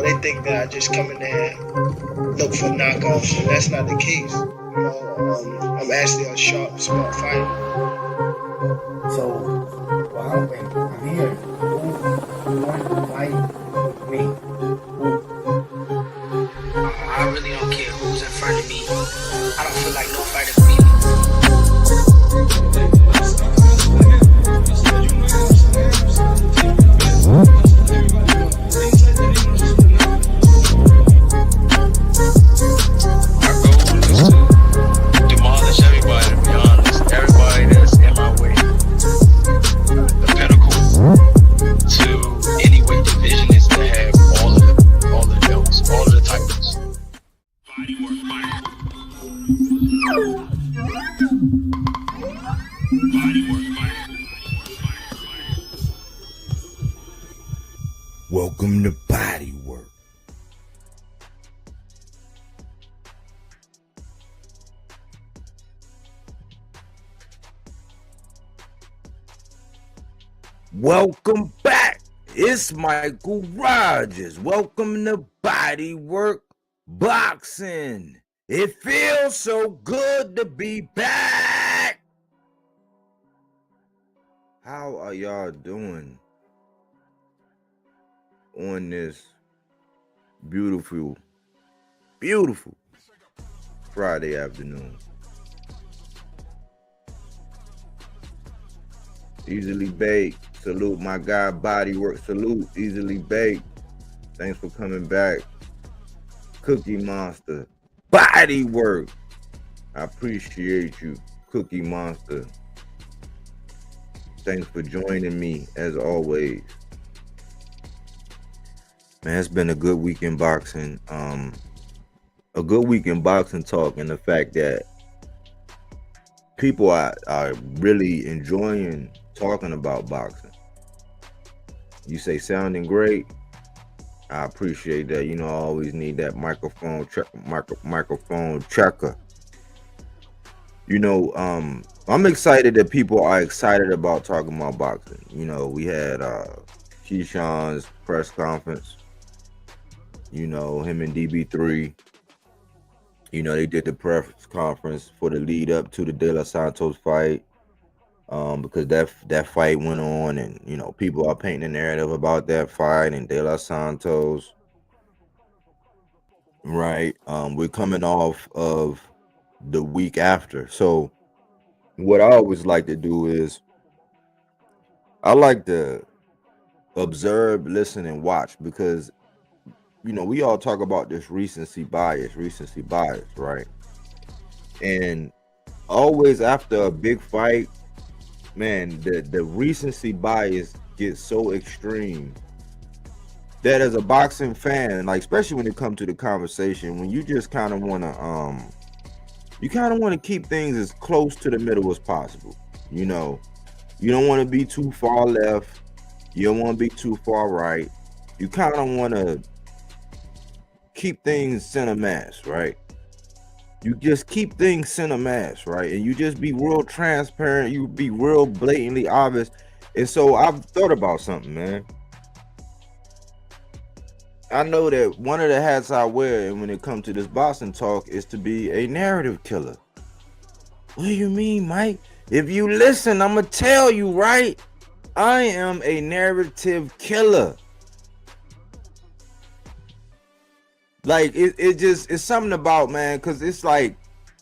they think that I just come in there and look for knockoffs, and that's not the case. I'm actually a sharp, smart fighter. So, well, I'm here. Who wants to fight with me? I really don't care who's in front of me. I don't feel like no fighter can beat me. My goal is to demolish everybody, to be honest. Everybody that's in my way. The pinnacle to any weight division is to have all the belts, all of the titles. Welcome to Body Work. Welcome back. It's Michael Rogers. Welcome to Body Work Boxing. It feels so good to be back. How are y'all doing on this beautiful Friday afternoon? Easily Baked. Salute my guy, Body Work. Salute, Easily Baked. Thanks for coming back. Cookie Monster. Body Work. I appreciate you, Cookie Monster. Thanks for joining me, as always. Man, it's been a good week in boxing. A good week in boxing talk, and the fact that people are really enjoying talking about boxing. You say sounding great. I appreciate that. You know, I always need that microphone checker. You know, I'm excited that people are excited about talking about boxing. You know, we had Keyshawn's press conference. You know, him and DB3. You know, they did the press conference for the lead up to the De Los Santos fight. Because that fight went on, and you know, people are painting a narrative about that fight and De Los Santos. Right. We're coming off of the week after. So what I always like to do is I like to observe, listen, and watch, because you know, we all talk about this recency bias, right? And always after a big fight, man, the recency bias gets so extreme that as a boxing fan, like especially when it comes to the conversation, when you just kind of want to keep things as close to the middle as possible. You know, you don't want to be too far left, you don't want to be too far right. You kind of want to keep things center mass, right? You just keep things center mass, right? And you just be real transparent. You be real blatantly obvious. And so I've thought about something, man. I know that one of the hats I wear, and when it comes to this boxing talk, is to be a narrative killer. What do you mean, Mike? If you listen, I'm going to tell you, right? I am a narrative killer. Like, it's something about, man, because it's like,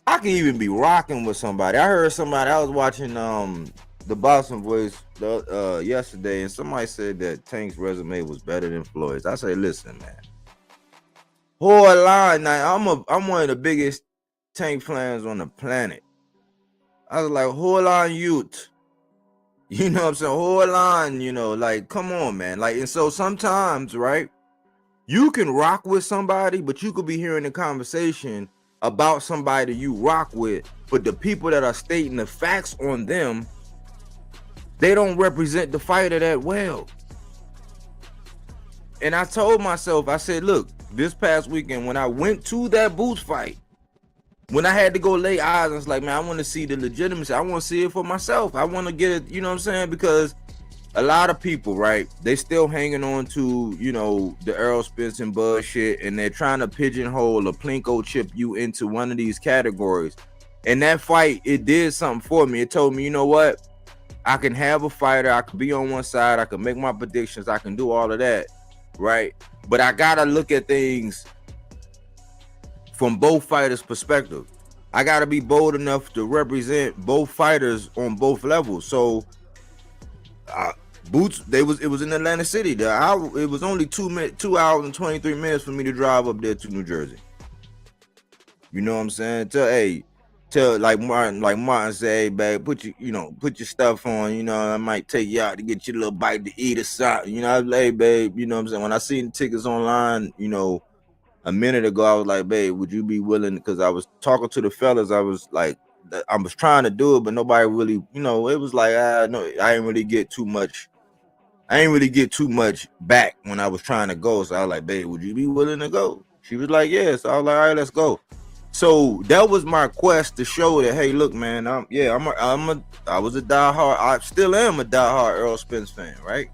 I can even be rocking with somebody. I heard somebody, I was watching the Boxing Voice yesterday, and somebody said that Tank's resume was better than Floyd's. I say, listen, man. Whole line, now, I'm one of the biggest Tank fans on the planet. I was like, hold on, youth. You know what I'm saying? Hold on, you know, like, come on, man. Like, and so sometimes, right? You can rock with somebody, but you could be hearing a conversation about somebody you rock with, but the people that are stating the facts on them, they don't represent the fighter that well. And I told myself, I said, look, this past weekend when I went to that Boots fight, when I had to go lay eyes, I was like, man, I want to see the legitimacy. I want to see it for myself. I want to get it, you know what I'm saying? Because a lot of people, right? They still hanging on to, you know, the Errol Spence and bullshit, and they're trying to pigeonhole or plinko chip you into one of these categories. And that fight, it did something for me. It told me, you know what? I can have a fighter. I can be on one side. I can make my predictions. I can do all of that, right? But I gotta look at things from both fighters' perspective. I gotta be bold enough to represent both fighters on both levels. So, Boots, it was in Atlantic City. It was only 2 hours and 23 minutes for me to drive up there to New Jersey. You know what I'm saying? Tell like Martin say, hey, babe, put your stuff on. You know, I might take you out to get you a little bite to eat or something. You know, I was like, hey, babe, you know what I'm saying? When I seen the tickets online, you know, a minute ago, I was like, babe, would you be willing? Because I was talking to the fellas. I was like, I was trying to do it, but nobody really, you know, it was like, no, I didn't really get too much. I ain't really get too much back when I was trying to go. So I was like, babe, would you be willing to go? She was like, yeah. So I was like, all right, let's go. So that was my quest to show that, hey, look, man, I was a diehard, I still am a diehard Errol Spence fan, right?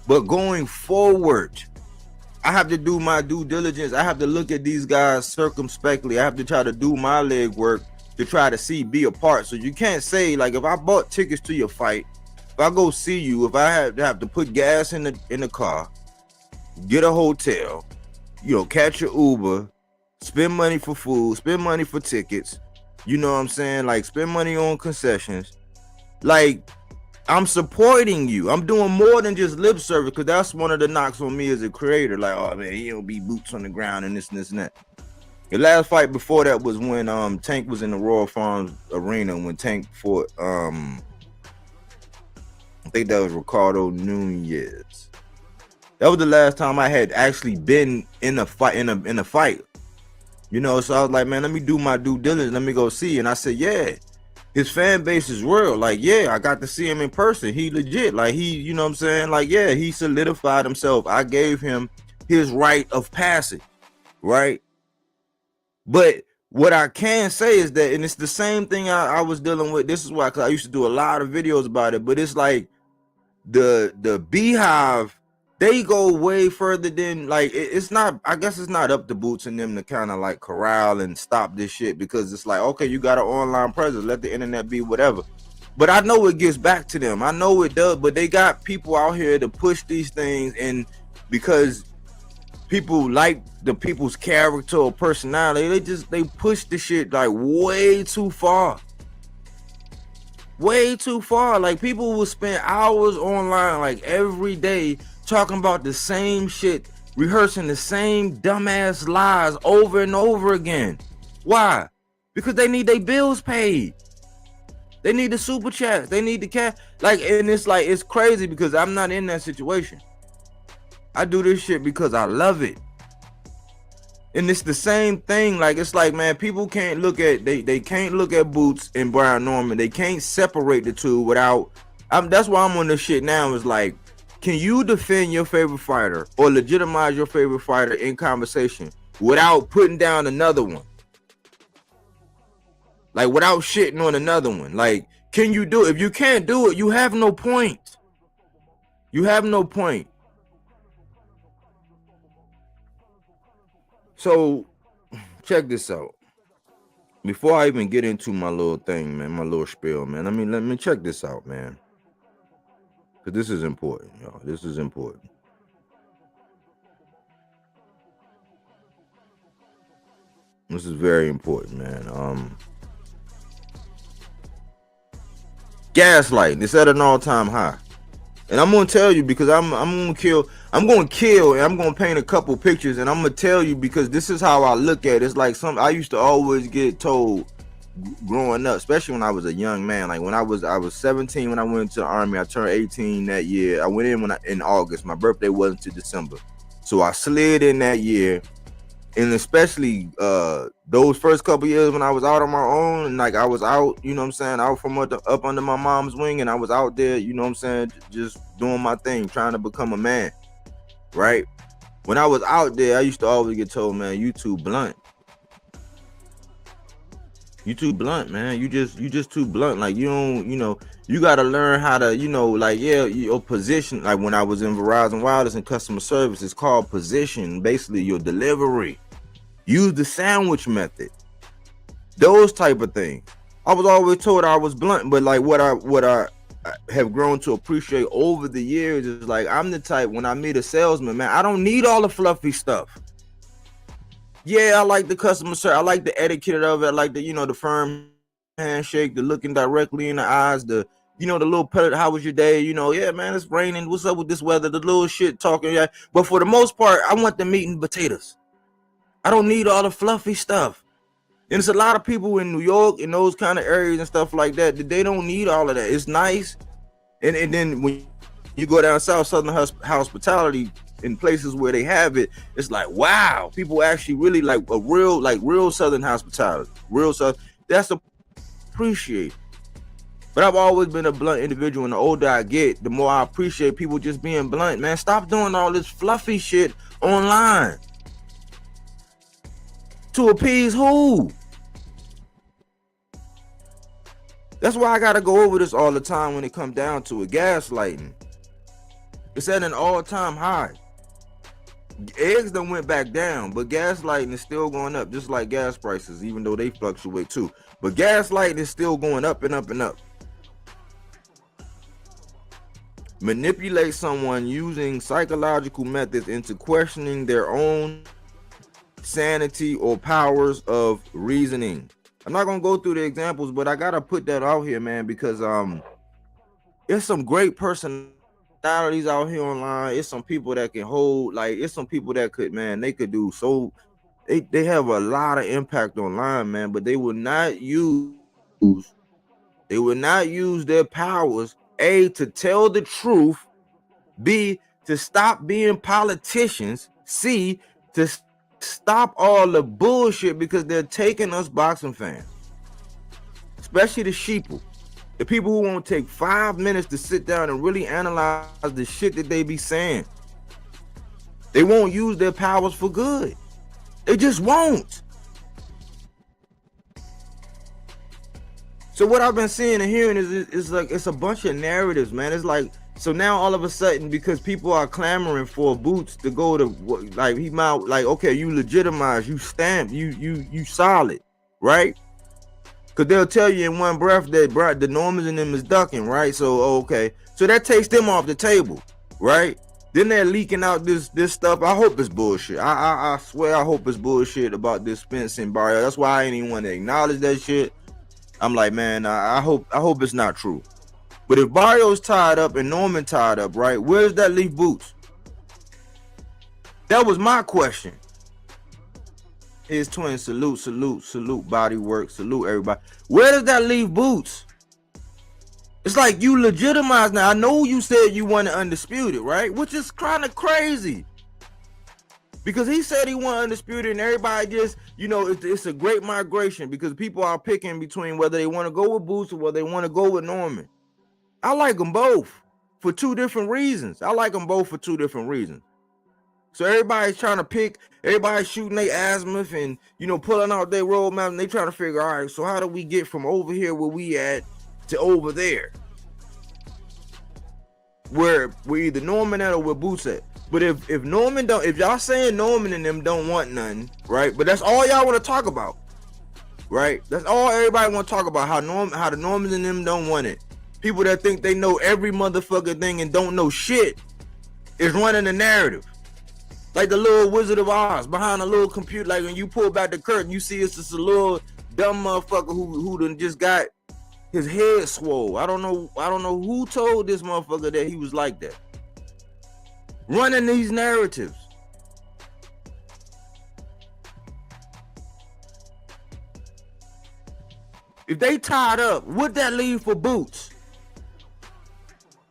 But going forward, I have to do my due diligence. I have to look at these guys circumspectly. I have to try to do my leg work to try to be a part. So you can't say, like, if I bought tickets to your fight, if I go see you, if I have to put gas in the car, get a hotel, you know, catch an Uber, spend money for food, spend money for tickets, you know what I'm saying? Like, spend money on concessions. Like, I'm supporting you. I'm doing more than just lip service, because that's one of the knocks on me as a creator. Like, oh man, he don't be boots on the ground and this and this and that. The last fight before that was when Tank was in the Royal Farms Arena, when Tank fought I think that was Ricardo Nunez. That was the last time I had actually been in a fight, in a fight. You know, so I was like, man, let me do my due diligence. Let me go see. And I said, yeah, his fan base is real. Like, yeah, I got to see him in person. He legit. Like, he, you know what I'm saying? Like, yeah, he solidified himself. I gave him his right of passage, right? But what I can say is that, and it's the same thing I was dealing with. This is why, because I used to do a lot of videos about it. But it's like the Beehive, they go way further than, like, it's not, I guess it's not up to Boots and them to kind of like corral and stop this shit, because it's like, okay, you got an online presence, let the internet be whatever. But I know it gets back to them. I know it does, but they got people out here to push these things, and because people like the people's character or personality, they push the shit like way too far. Way too far. Like, people will spend hours online, like, every day, talking about the same shit, rehearsing the same dumbass lies over and over again. Why? Because they need their bills paid. They need the super chats. They need the cash. Like, and it's like, it's crazy because I'm not in that situation. I do this shit because I love it. And it's the same thing. Like, it's like, man, people can't look at, they can't look at Boots and Brian Norman. They can't separate the two without, that's why I'm on this shit now. Is like, can you defend your favorite fighter or legitimize your favorite fighter in conversation without putting down another one? Like, without shitting on another one. Like, can you do it? If you can't do it, you have no point. You have no point. So, check this out. Before I even get into my little thing, man, my little spiel, man, let me check this out, man. Because this is important, y'all. This is important. This is very important, man. Gaslighting, it's at an all-time high. And I'm gonna tell you, because I'm gonna kill, and I'm gonna paint a couple pictures, and I'm gonna tell you because this is how I look at it. It's like I used to always get told growing up, especially when I was a young man. Like, when I was 17 when I went into the Army. I turned 18 that year. I went in August. My birthday wasn't until December, so I slid in that year. And especially those first couple years when I was out on my own, and like I was out, you know what I'm saying, out from up under my mom's wing, and I was out there, you know what I'm saying, just doing my thing, trying to become a man, right? When I was out there, I used to always get told, man, you too blunt. You too blunt, man. You just too blunt. Like, you don't, you You gotta learn how to, like, yeah, your position. Like when I was in Verizon Wireless and customer service, it's called position. Basically, your delivery. Use the sandwich method. Those type of things. I was always told I was blunt, but like what I have grown to appreciate over the years is like I'm the type when I meet a salesman, man, I don't need all the fluffy stuff. Yeah, I like the customer service. I like the etiquette of it. I like the, the firm handshake, the looking directly in the eyes, the the little pellet, how was your day? Yeah, man, it's raining. What's up with this weather? The little shit talking. Yeah. But for the most part, I want the meat and potatoes. I don't need all the fluffy stuff. And it's a lot of people in New York in those kind of areas and stuff like that they don't need all of that. It's nice. And then when you go down south, Southern hospitality in places where they have it, it's like, wow, people actually really like real Southern hospitality. Real Southern. That's appreciated. But I've always been a blunt individual, and the older I get, the more I appreciate people just being blunt. Man, stop doing all this fluffy shit online. To appease who? That's why I gotta go over this all the time when it comes down to it. Gaslighting. It's at an all-time high. Eggs done went back down, but gaslighting is still going up, just like gas prices, even though they fluctuate too. But gaslighting is still going up and up and up. Manipulate someone using psychological methods into questioning their own sanity or powers of reasoning. I'm not gonna go through the examples, but I gotta put that out here, man, because there's some great personalities out here online. It's some people that can hold, like, it's some people that could, man, they could do so. They have a lot of impact online, man, but they will not use their powers, A, to tell the truth, B, to stop being politicians, C, to stop all the bullshit, because they're taking us boxing fans, especially the sheeple, the people who won't take 5 minutes to sit down and really analyze the shit that they be saying. They won't use their powers for good. They just won't. So what I've been seeing and hearing is like, it's a bunch of narratives, man. It's like, so now all of a sudden, because people are clamoring for Boots to go to, like, he might, like, okay, you legitimize, you stamp, you solid, right? Because they'll tell you in one breath that the Normans in them is ducking, right? So, okay. So that takes them off the table, right? Then they're leaking out this stuff. I hope it's bullshit. I swear I hope it's bullshit about this Spence and Barrio. That's why I ain't even want to acknowledge that shit. I'm like, man, I hope it's not true. But if Barrio's tied up and Norman tied up, right, where does that leave Boots? That was my question. His twin, salute, body work, salute everybody. Where does that leave Boots? It's like you legitimize now. I know you said you wanted undisputed, right? Which is kind of crazy. Because he said he wanted undisputed and everybody just, it's a great migration because people are picking between whether they want to go with Boots or whether they want to go with Norman. I like them both for two different reasons. So everybody's trying to pick, everybody's shooting their azimuth and, pulling out their roadmap, and they trying to figure, all right, so how do we get from over here where we at to over there? Where we're either Norman at or where Boots at. But if Norman don't, if y'all saying Norman and them don't want nothing, right? But that's all y'all want to talk about, right? That's all everybody want to talk about, how the Normans and them don't want it. People that think they know every motherfucking thing and don't know shit is running the narrative. Like the little Wizard of Oz behind a little computer. Like when you pull back the curtain, you see it's just a little dumb motherfucker who done just got his head swole. I don't know who told this motherfucker that he was like that. Running these narratives. If they tied up, would that leave for Boots?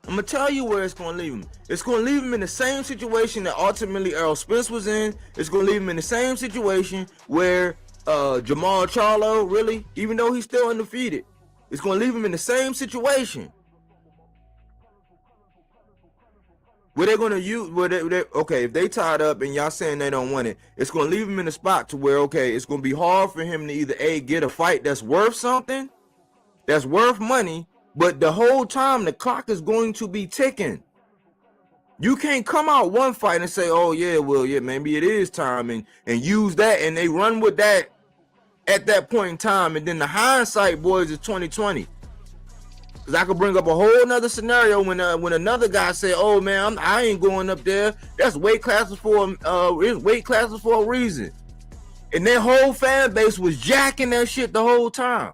I'm going to tell you where it's going to leave him. It's going to leave him in the same situation that ultimately Errol Spence was in. It's going to leave him in the same situation where Jamal Charlo, really, even though he's still undefeated, it's going to leave him in the same situation. Where they're going to use, okay, if they tied up and y'all saying they don't want it, it's going to leave him in a spot to where, okay, it's going to be hard for him to either A, get a fight that's worth something, that's worth money, But the whole time the clock is going to be ticking. You can't come out one fight and say, oh yeah, well, yeah, maybe it is time, and use that, and they run with that at that point in time, and then the hindsight, boys, is 2020. Because I could bring up a whole nother scenario when another guy said, oh man, I ain't going up there. That's weight classes for a reason. And their whole fan base was jacking that shit the whole time.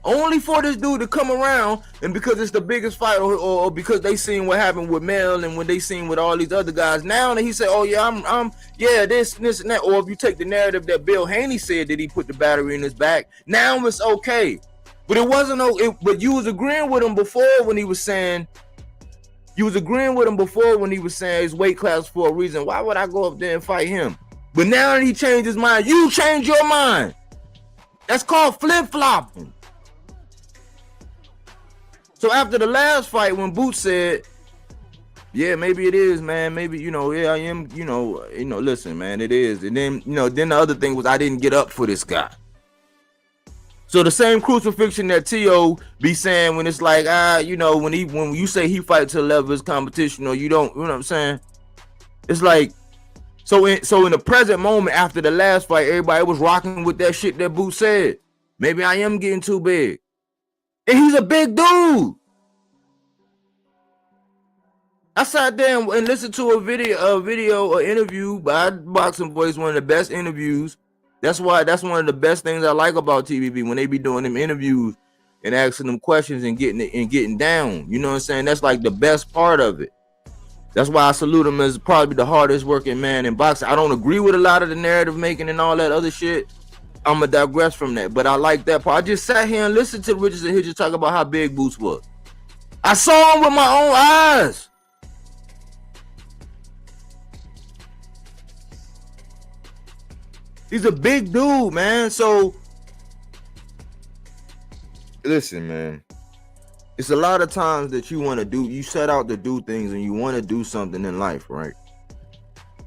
Only for this dude to come around, and because it's the biggest fight, or because they seen what happened with Mel, and when they seen with all these other guys, now that he said, oh yeah, I'm this and that. Or if you take the narrative that Bill Haney said that he put the battery in his back, now it's okay. But it wasn't but you was agreeing with him before when he was saying his weight class for a reason. Why would I go up there and fight him? But now that he changed his mind, you change your mind. That's called flip-flopping. So after the last fight, when Boots said, yeah, maybe it is, man. Maybe, yeah, I am, listen, man, it is. And then, then the other thing was I didn't get up for this guy. So the same crucifixion that T.O. be saying when it's like, when you say he fight to the level of his competition, or you don't, you know what I'm saying? It's like, so in the present moment after the last fight, everybody was rocking with that shit that Boots said. Maybe I am getting too big. And he's a big dude. I sat there and listened to an interview by Boxing Voice, one of the best interviews. That's one of the best things I like about TVB, when they be doing them interviews and asking them questions and getting down. You know what I'm saying? That's like the best part of it. That's why I salute him as probably the hardest working man in boxing. I don't agree with a lot of the narrative making and all that other shit. I'm gonna digress from that, but I like that part. I just sat here and listened to Richards and Hitchens talk about how big Boots was. I saw him with my own eyes. He's a big dude, man. So listen, man. It's a lot of times that you set out to do things and you want to do something in life, right?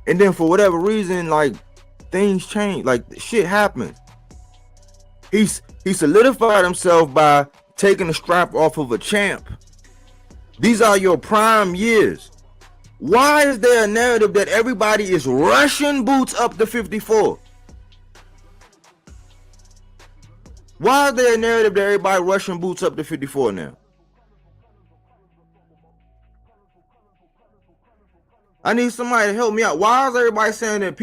And then for whatever reason, like, things change, like shit happens. He solidified himself by taking the strap off of a champ. These are your prime years. Why is there a narrative that everybody is rushing Boots up to 54? Why is there a narrative that everybody rushing Boots up to 54 now? I need somebody to help me out. Why is everybody saying that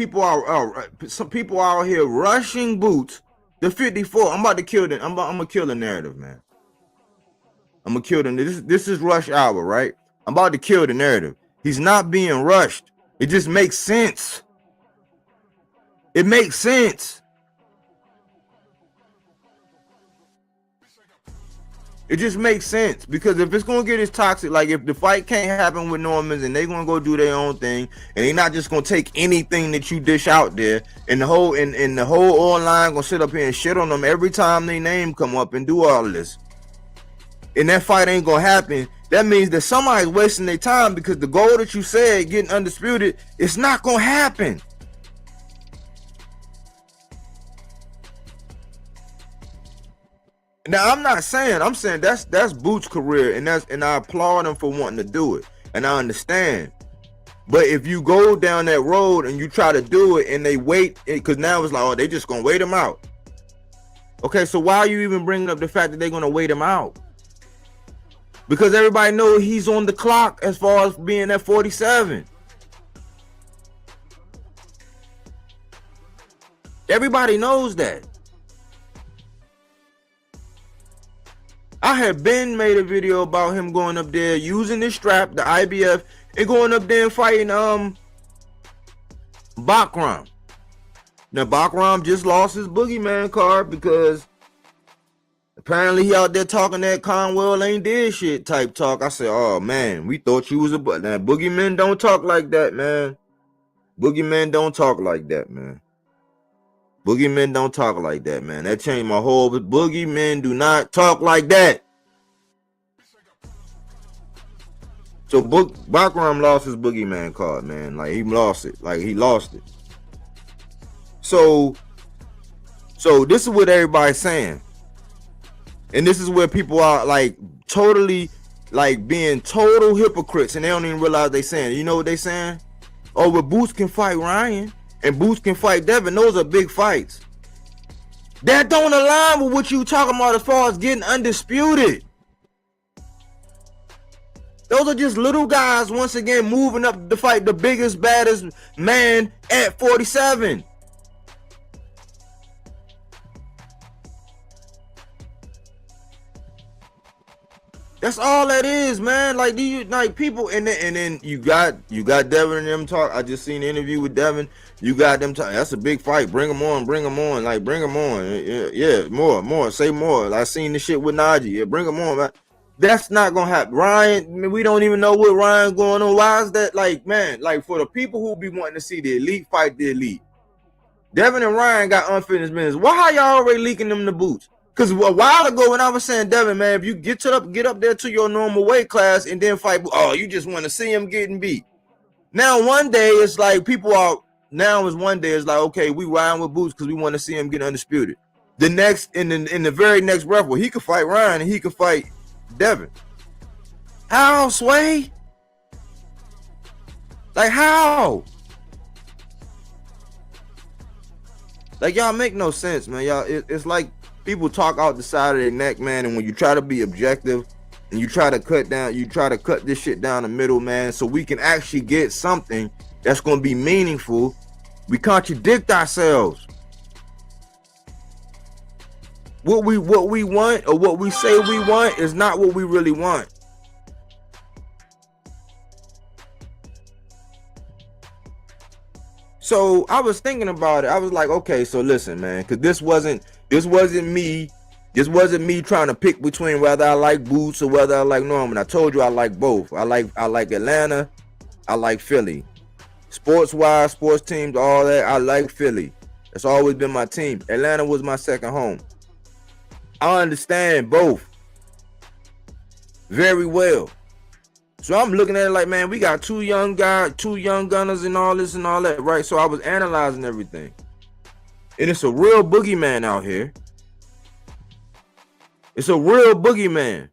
some people are out here rushing Boots to 54? I'm about to kill them. I'm gonna kill the narrative, man. I'm gonna kill them. This is rush hour, right? I'm about to kill the narrative. He's not being rushed. It just makes sense. It makes sense. It just makes sense, because if it's gonna get as toxic, like if the fight can't happen with Normans and they gonna go do their own thing, and they not just gonna take anything that you dish out there, and the whole online gonna sit up here and shit on them every time their name come up and do all of this, and that fight ain't gonna happen, that means that somebody's wasting their time, because the goal that you said, getting undisputed, it's not gonna happen. Now I'm saying that's Boots' career, and I applaud him for wanting to do it, and I understand. But if you go down that road and you try to do it and they wait, because now it's like, oh, they just gonna wait him out. Okay, so why are you even bringing up the fact that they're gonna wait him out? Because everybody knows he's on the clock as far as being at 47. Everybody knows that. I had been made a video about him going up there using this strap, the IBF, and going up there and fighting Bakram. Now Bakram just lost his boogeyman card because apparently he out there talking that Conwell ain't did shit type talk. I said, oh man, we thought you was a now boogeymen don't talk like that, man. Boogeymen don't talk like that, man. Boogeymen don't talk like that, man. That changed my whole. Boogeymen do not talk like that. So Bakram lost his boogeyman card, man. Like he lost it. So this is what everybody's saying. And this is where people are like totally like being total hypocrites, and they don't even realize they saying. You know what they saying? Oh, well, Boots can fight Ryan and Boots can fight Devin. Those are big fights. That don't align with what you talking about as far as getting undisputed. Those are just little guys once again moving up to fight the biggest, baddest man at 47. That's all that is, man. Like, do you like people, and then you got Devin and them talk. I just seen an interview with Devin. You got them talk. That's a big fight. Bring them on. Like, bring them on. Yeah, more. Say more. I seen the shit with Najee. Yeah, bring them on, man. That's not gonna happen. Ryan, I mean, we don't even know what Ryan's going on. Why is that? Like, man, like for the people who be wanting to see the elite fight the elite, Devin and Ryan got unfinished business. Why are y'all already leaking them the boots? Because a while ago when I was saying, Devin, man, if you get up there to your normal weight class and then fight, oh, you just want to see him getting beat. Now one day it's like one day it's like, okay, we riding with Boots because we want to see him get undisputed. The next in the very next breath, well, he could fight Ryan and he could fight Devin. How, Sway? Like, how? Like, y'all make no sense, man. Y'all, it's like people talk out the side of their neck, man, and when you try to be objective and you try to cut this shit down the middle, man, so we can actually get something that's going to be meaningful, we contradict ourselves. What we want or what we say we want is not what we really want. So I was thinking about it. I was like, okay, so listen, man, because this wasn't me trying to pick between whether I like Boots or whether I like Norman. I told you I like both. I like Atlanta. I like Philly. Sports-wise, sports teams, all that, I like Philly. That's always been my team. Atlanta was my second home. I understand both very well. So I'm looking at it like, man, we got two young gunners and all this and all that, right? So I was analyzing everything. And it's a real boogeyman out here. It's a real boogeyman.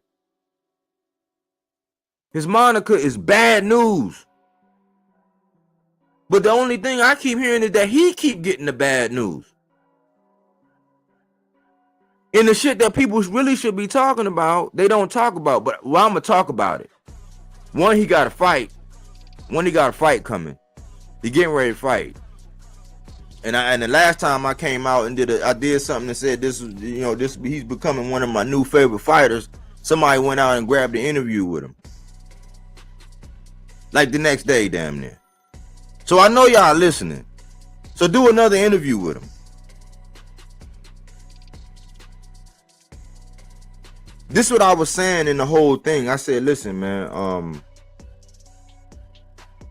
His moniker is Bad News. But the only thing I keep hearing is that he keep getting the bad news. And the shit that people really should be talking about, they don't talk about. But I'm going to talk about it. One, he got a fight. He got a fight coming. He getting ready to fight. And the last time I came out and I did something that said this was, he's becoming one of my new favorite fighters. Somebody went out and grabbed an interview with him. Like the next day, damn near. So I know y'all listening. So do another interview with him. This is what I was saying in the whole thing. I said, listen, man,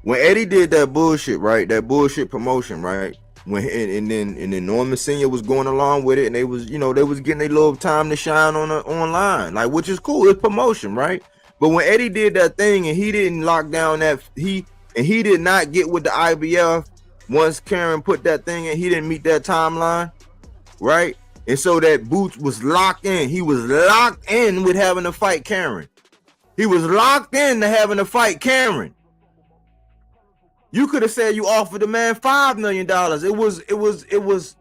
when Eddie did that bullshit, right? That bullshit promotion, right? And then Norman Sr. was going along with it, and they was getting a little time to shine online, like, which is cool. It's promotion, right? But when Eddie did that thing and he didn't lock down he did not get with the IBF once Karen put that thing in, he didn't meet that timeline, right? And so that Boots was locked in. He was locked in with having to fight Karen. He was locked in to having to fight Karen. You could have said you offered the man $5 million. It was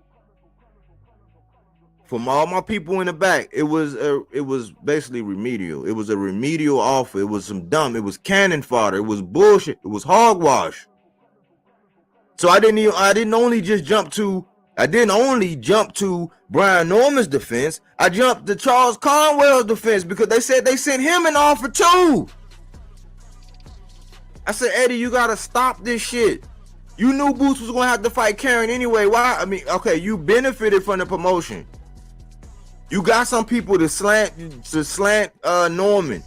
from all my people in the back. It was basically remedial. It was a remedial offer. It was some dumb. It was cannon fodder. It was bullshit. It was hogwash. So I didn't only jump to Brian Norman's defense. I jumped to Charles Conwell's defense because they said they sent him an offer too. I said, Eddie, you gotta stop this shit. You knew Boots was gonna have to fight Karen anyway. Why? I mean, okay, you benefited from the promotion. You got some people to slant Norman.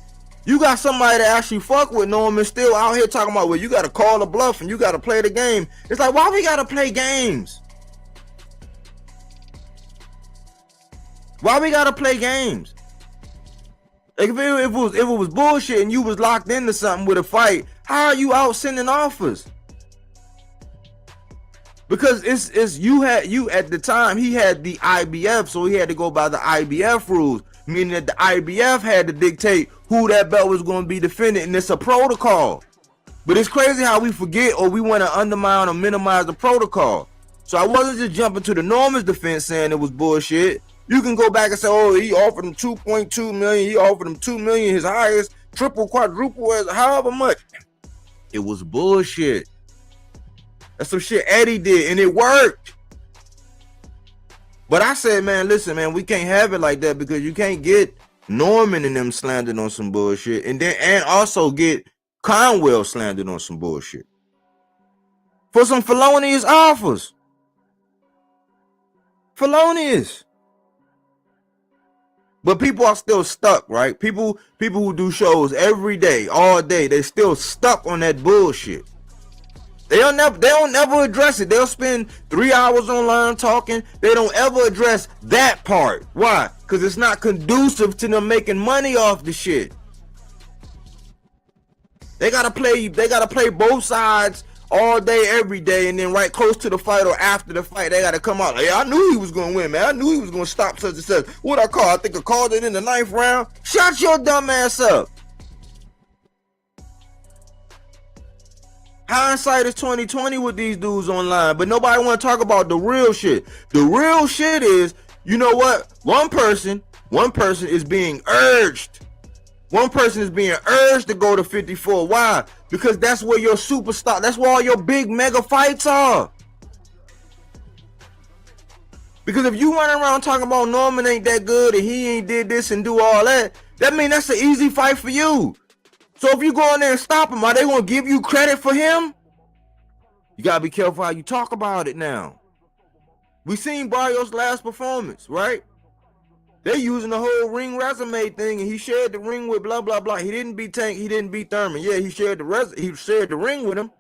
You got somebody that actually fuck with Norman still out here talking about, well, you gotta call the bluff and you gotta play the game. It's like, why we gotta play games? Why we gotta play games? Like if it was bullshit and you was locked into something with a fight, how are you out sending offers? Because it's you at the time he had the IBF, so he had to go by the IBF rules. meaning that the IBF had to dictate who that belt was going to be defended, and it's a protocol. But it's crazy how we forget or we want to undermine or minimize the protocol. So I wasn't just jumping to the Norman's defense saying it was bullshit. You can go back and say, oh, he offered him 2.2 million, he offered him 2 million, his highest, triple, quadruple, however much. It was bullshit. That's some shit Eddie did, and it worked. But I said, man, listen, man, we can't have it like that, because you can't get Norman and them slandered on some bullshit, and also get Conwell slandered on some bullshit for some felonious offers. Felonious. But people are still stuck, right? People who do shows every day, all day, they still stuck on that bullshit. They don't never address it. They'll spend 3 hours online talking. They don't ever address that part. Why? Because it's not conducive to them making money off the shit. They gotta play both sides all day, every day, and then right close to the fight or after the fight, they gotta come out like, yeah, I knew he was gonna win, man. I knew he was gonna stop such and such. What I call? I think I called it in the 9th round. Shut your dumb ass up. Hindsight is 20/20 with these dudes online, but nobody want to talk about the real shit. The real shit is, you know what? One person is being urged. One person is being urged to go to 54. Why? Because that's where your superstar, that's where all your big mega fights are. Because if you run around talking about Norman ain't that good and he ain't did this and do all that, that means that's an easy fight for you. So if you go in there and stop him, are they going to give you credit for him? You got to be careful how you talk about it now. We seen Barrios' last performance, right? They using the whole ring resume thing, and he shared the ring with blah, blah, blah. He didn't beat Tank. He didn't beat Thurman. Yeah, he shared the ring with him,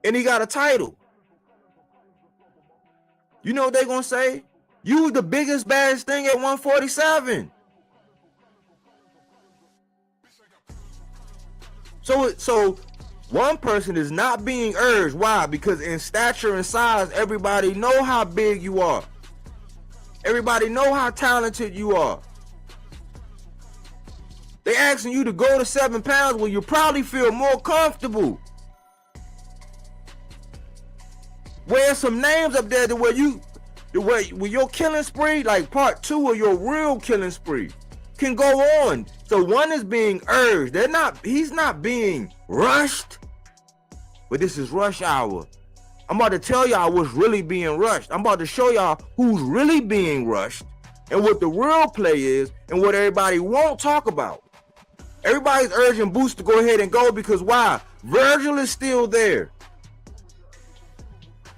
and he got a title. You know what they going to say? You was the biggest, baddest thing at 147. So one person is not being urged. Why? Because in stature and size, everybody know how big you are. Everybody know how talented you are. They asking you to go to 7 pounds where you probably feel more comfortable. Where some names up there to where your killing spree, like part 2 of your real killing spree, can go on. So one is being urged. He's not being rushed. But this is rush hour. I'm about to tell y'all what's really being rushed. I'm about to show y'all who's really being rushed and what the real play is and what everybody won't talk about. Everybody's urging Boots to go ahead and go because why? Virgil is still there.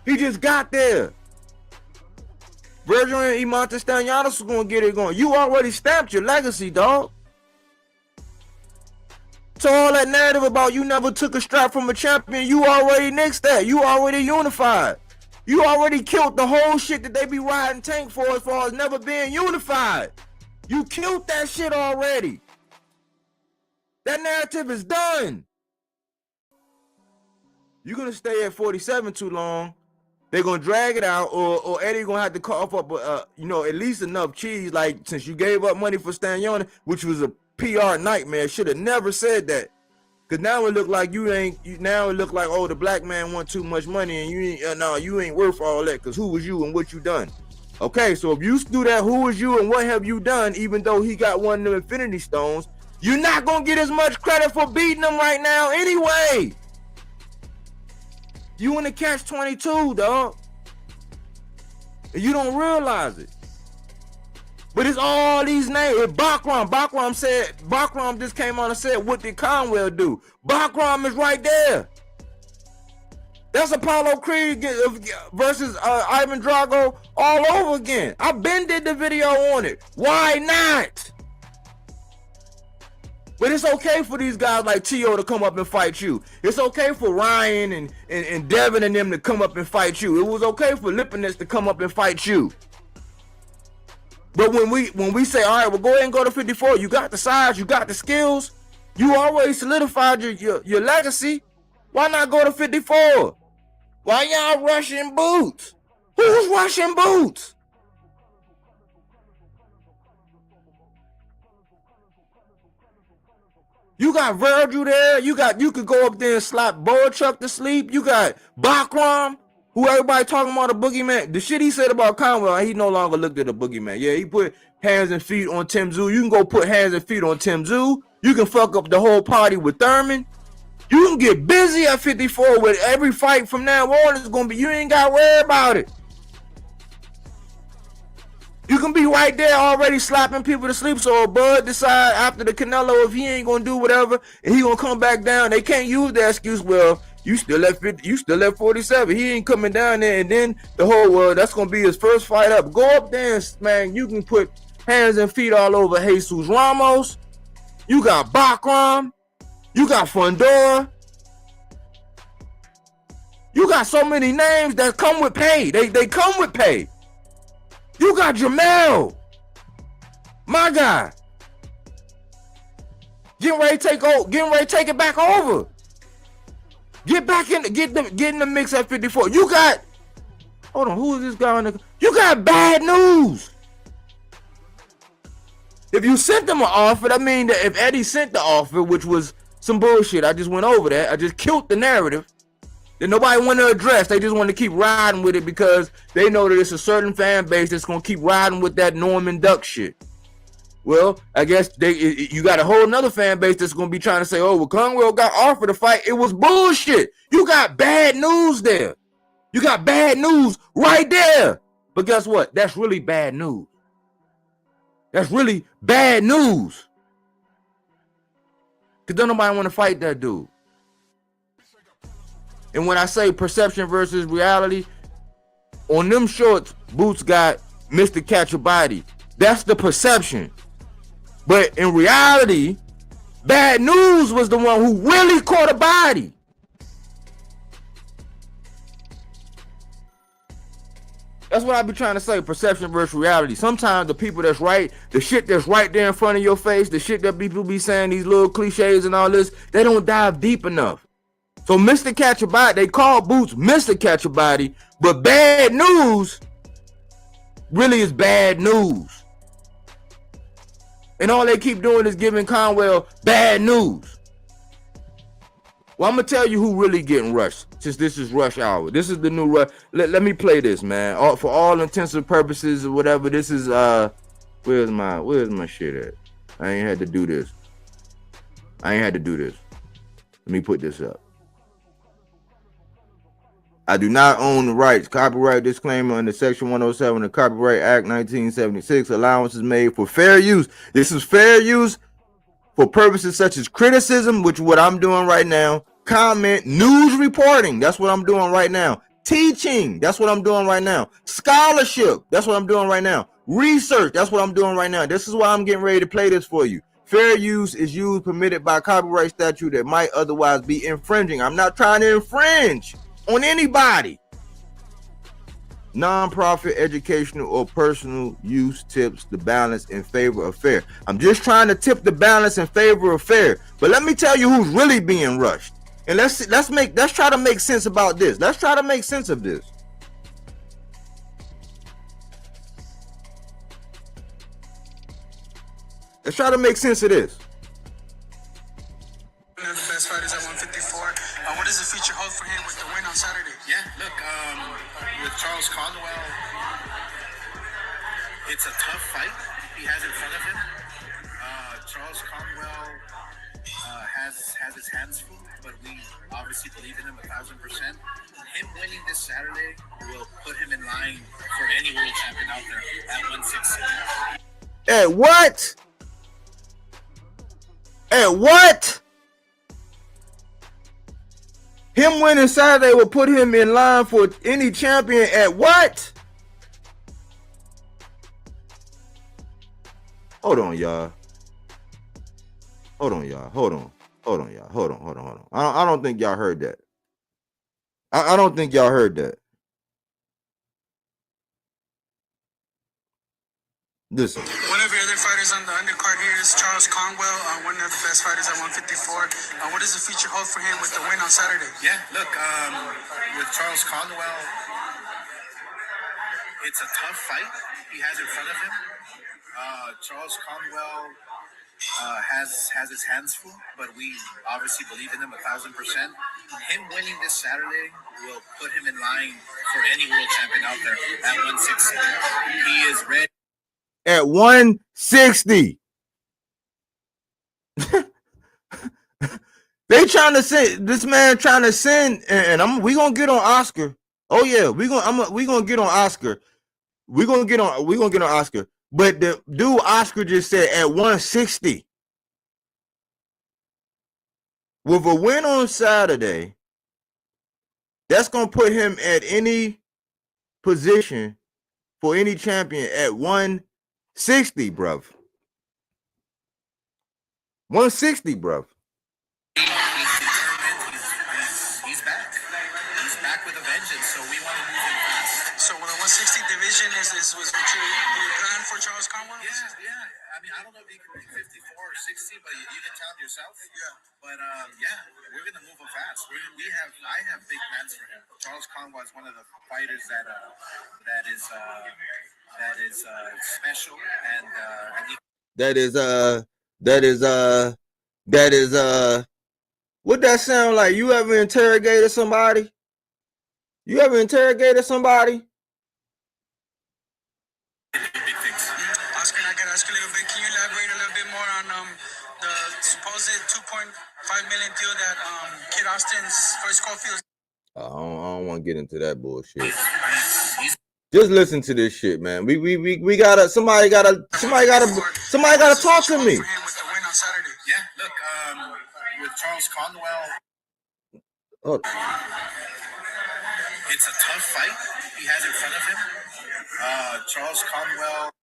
He just got there. Virgil and Imantas Stanyanis are going to get it going. You already stamped your legacy, dog. So all that narrative about you never took a strap from a champion, you already nixed that. You already unified. You already killed the whole shit that they be riding Tank for as far as never being unified. You killed that shit already. That narrative is done. You're going to stay at 47 too long. They're going to drag it out, or Eddie going to have to cough up, at least enough cheese. Like, since you gave up money for Stanyanis, which was a PR nightmare, should have never said that. Because now it look like now it look like, oh, the black man want too much money, and you ain't worth all that, because who was you and what you done? Okay, so if you do that, who was you and what have you done, even though he got one of them Infinity Stones, you're not going to get as much credit for beating him right now anyway. You in the catch-22, dog. And you don't realize it. But it's all these names. It's Bakram just came on and said, what did Conwell do? Bakram is right there. That's Apollo Creed versus Ivan Drago all over again. I been did the video on it. Why not? But it's okay for these guys like T.O. to come up and fight you. It's okay for Ryan and Devin and them to come up and fight you. It was okay for Lipinets to come up and fight you. But when we say, all right, well, go ahead and go to 54. You got the size, you got the skills. You already solidified your legacy. Why not go to 54? Why y'all rushing Boots? Who's rushing Boots? You got Virgil there. You could go up there and slap Boychuk to sleep. You got Bakram, who everybody talking about the boogeyman. The shit he said about Conwell, he no longer looked at the boogeyman. Yeah, he put hands and feet on Tim Zoo. You can go put hands and feet on Tim Zoo. You can fuck up the whole party with Thurman. You can get busy at 54 with every fight from now on. It's gonna be, you ain't got to worry about it. You can be right there already slapping people to sleep. So if Bud decide after the Canelo, if he ain't gonna do whatever and he gonna come back down, they can't use that excuse. Well, you still at 50, you still at 47. He ain't coming down there, and then the whole world, that's gonna be his first fight up. Go up there and, man, you can put hands and feet all over Jesus Ramos. You got Bakram. You got Fundora. You got so many names that come with pay. They come with pay. You got Jamel, my guy, getting ready to take it back over. Get back in, get in the mix at 54. You got, hold on, who is this guy on the? You got Bad News. If you sent them an offer, I mean that if Eddie sent the offer, which was some bullshit, I just went over that. I just killed the narrative. That nobody want to address. They just want to keep riding with it because they know that it's a certain fan base that's going to keep riding with that Norman Duck shit. Well, I guess you got a whole nother fan base that's going to be trying to say, oh, well, Conwell got offered a fight. It was bullshit. You got Bad News there. You got Bad News right there. But guess what? That's really bad news. That's really bad news. Because don't nobody want to fight that dude. And when I say perception versus reality, on them shorts, Boots got Mr. Catch a Body. That's the perception. But in reality, Bad News was the one who really caught a body. That's what I be trying to say, perception versus reality. Sometimes the people that's right, the shit that's right there in front of your face, the shit that people be saying, these little cliches and all this, they don't dive deep enough. So Mr. Catch a Body, they call Boots Mr. Catch a Body, but Bad News really is bad news. And all they keep doing is giving Conwell bad news. Well, I'm going to tell you who really getting rushed, since this is rush hour. This is the new rush. Let me play this, man. For all intents and purposes or whatever, this is, where's my shit at? I ain't had to do this. Let me put this up. I do not own the rights. Copyright disclaimer under Section 107 of the Copyright Act 1976. Allowance is made for fair use. This is fair use for purposes such as criticism, which is what I'm doing right now. Comment, news reporting. That's what I'm doing right now. Teaching. That's what I'm doing right now. Scholarship. That's what I'm doing right now. Research. That's what I'm doing right now. This is why I'm getting ready to play this for you. Fair use is used permitted by copyright statute that might otherwise be infringing. I'm not trying to infringe on anybody. Non-profit, educational, or personal use tips the balance in favor of fair. I'm just trying to tip the balance in favor of fair. But let me tell you who's really being rushed. And let's try to make sense about this. Let's try to make sense of this. Let's try to make sense of this. One of the best fighters at 154. What does the future hold for him with the win on Saturday? Yeah, look, with Charles Conwell, it's a tough fight he has in front of him. Charles Conwell has his hands full, but we obviously believe in him 1,000%. Him winning this Saturday will put him in line for any world champion out there at 160. At what? At what? Him winning Saturday will put him in line for any champion at what? Hold on, y'all. Hold on. I don't think y'all heard that. I don't think y'all heard that. Listen. One of your other fighters on the undercard here is Charles Conwell, one of the best fighters at 154. What does the future hold for him with the win on Saturday? Yeah, look, with Charles Conwell, it's a tough fight he has in front of him. Charles Conwell has his hands full, but we obviously believe in him 1,000%. Him winning this Saturday will put him in line for any world champion out there at 160. He is ready. At 160. They trying to send this man trying to send, and we gonna get on Oscar. Oh yeah, we gonna get on Oscar. We gonna get on Oscar. But the dude Oscar just said at 160. With a win on Saturday, that's gonna put him at any position for any champion at 160, bruv. 160, bruv. He's determined. He's back. He's back with a vengeance. So we want to move him fast. So with a 160 division was what your plan for Charles Conwell? Yeah. I mean, I don't know if he can be 54 or 60, but you can tell him yourself. Yeah. But yeah, we're gonna move him fast. I have big plans for him. Charles Conwell is one of the fighters that is special and he, that is what that sound like? You ever interrogated somebody? You ever interrogated somebody? big things. Oscar, I gotta ask you a little bit. Can you elaborate a little bit more on the supposed $2.5 million deal that Kid Austin's first Caulfield? I don't want to get into that bullshit. He's Just listen to this shit, man. We gotta somebody gotta talk to me. With the win on Saturday. Yeah, look, with Charles Conwell, Oh, it's a tough fight he has in front of him. Charles Conwell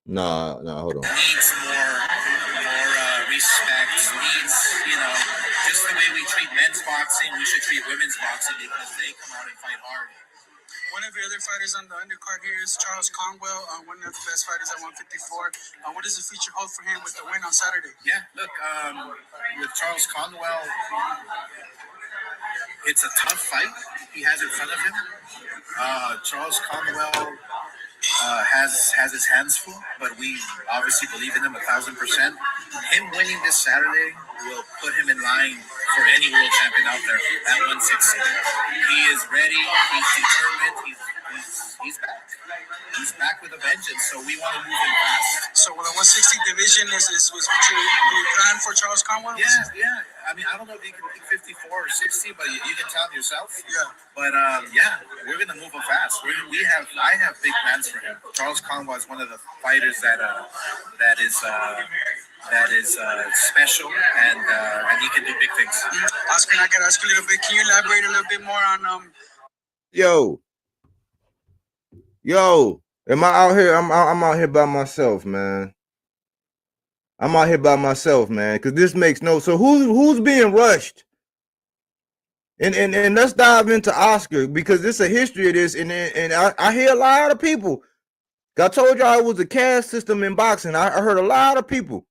nah, hold on. needs more respect. Needs, just the way we treat men's boxing, we should treat women's boxing because they come out and fight hard. One of your other fighters on the undercard here is Charles Conwell, one of the best fighters at 154. What does the future hold for him with the win on Saturday? Yeah, look, with Charles Conwell, it's a tough fight he has in front of him. Charles Conwell has his hands full, but we obviously believe in him 1,000%. Him winning this Saturday will put him in line for any world champion out there at 160. He is ready. He's determined. He's back. He's back with a vengeance. So we want to move him fast. So with a 160 division was what your plan for Charles Conwell? Yeah. I mean, I don't know if he can be 54 or 60, but you can tell him yourself. Yeah. But yeah, we're gonna move him fast. I have big plans for him. Charles Conwell is one of the fighters that is special and he can do big things. Oscar, I gotta ask you a little bit. Can you elaborate a little bit more on Yo, am I out here? I'm out here by myself, man. I'm out here by myself, man, because this makes no. So who's being rushed? And let's dive into Oscar because there's a history of this, and I hear a lot of people. I told y'all it was a caste system in boxing. I heard a lot of people.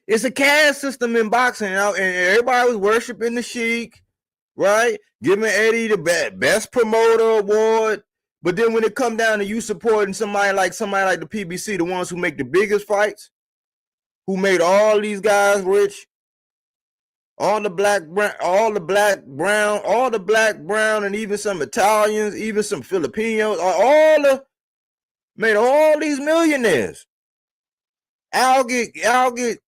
It's a caste system in boxing, and everybody was worshiping the Sheik, right? Giving Eddie the best promoter award. But then when it come down to you supporting somebody like the PBC, the ones who make the biggest fights, who made all these guys rich, all the black, brown, and even some Italians, even some Filipinos, made all these millionaires. Al get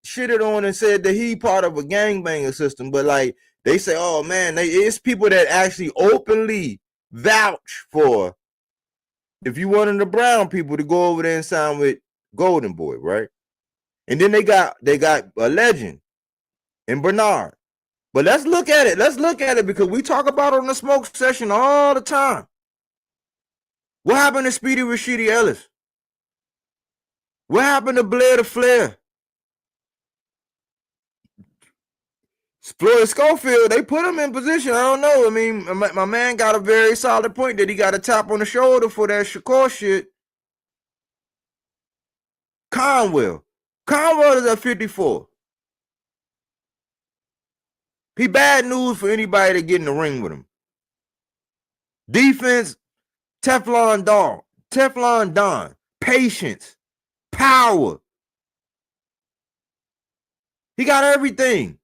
shitted on and said that he part of a gangbanger system, but like they say, oh man, it's people that actually openly vouch for. If you wanted the brown people to go over there and sign with Golden Boy, right? And then they got a legend in Bernard. But let's look at it because we talk about it on the smoke session all the time. What happened to Speedy Rashidi Ellis? What happened to Blair the Flair? Floyd Schofield, they put him in position. I don't know. I mean, my man got a very solid point that he got a tap on the shoulder for that Shakur shit. Conwell is at 54. He bad news for anybody that get in the ring with him. Defense, Teflon Don, patience, power. He got everything.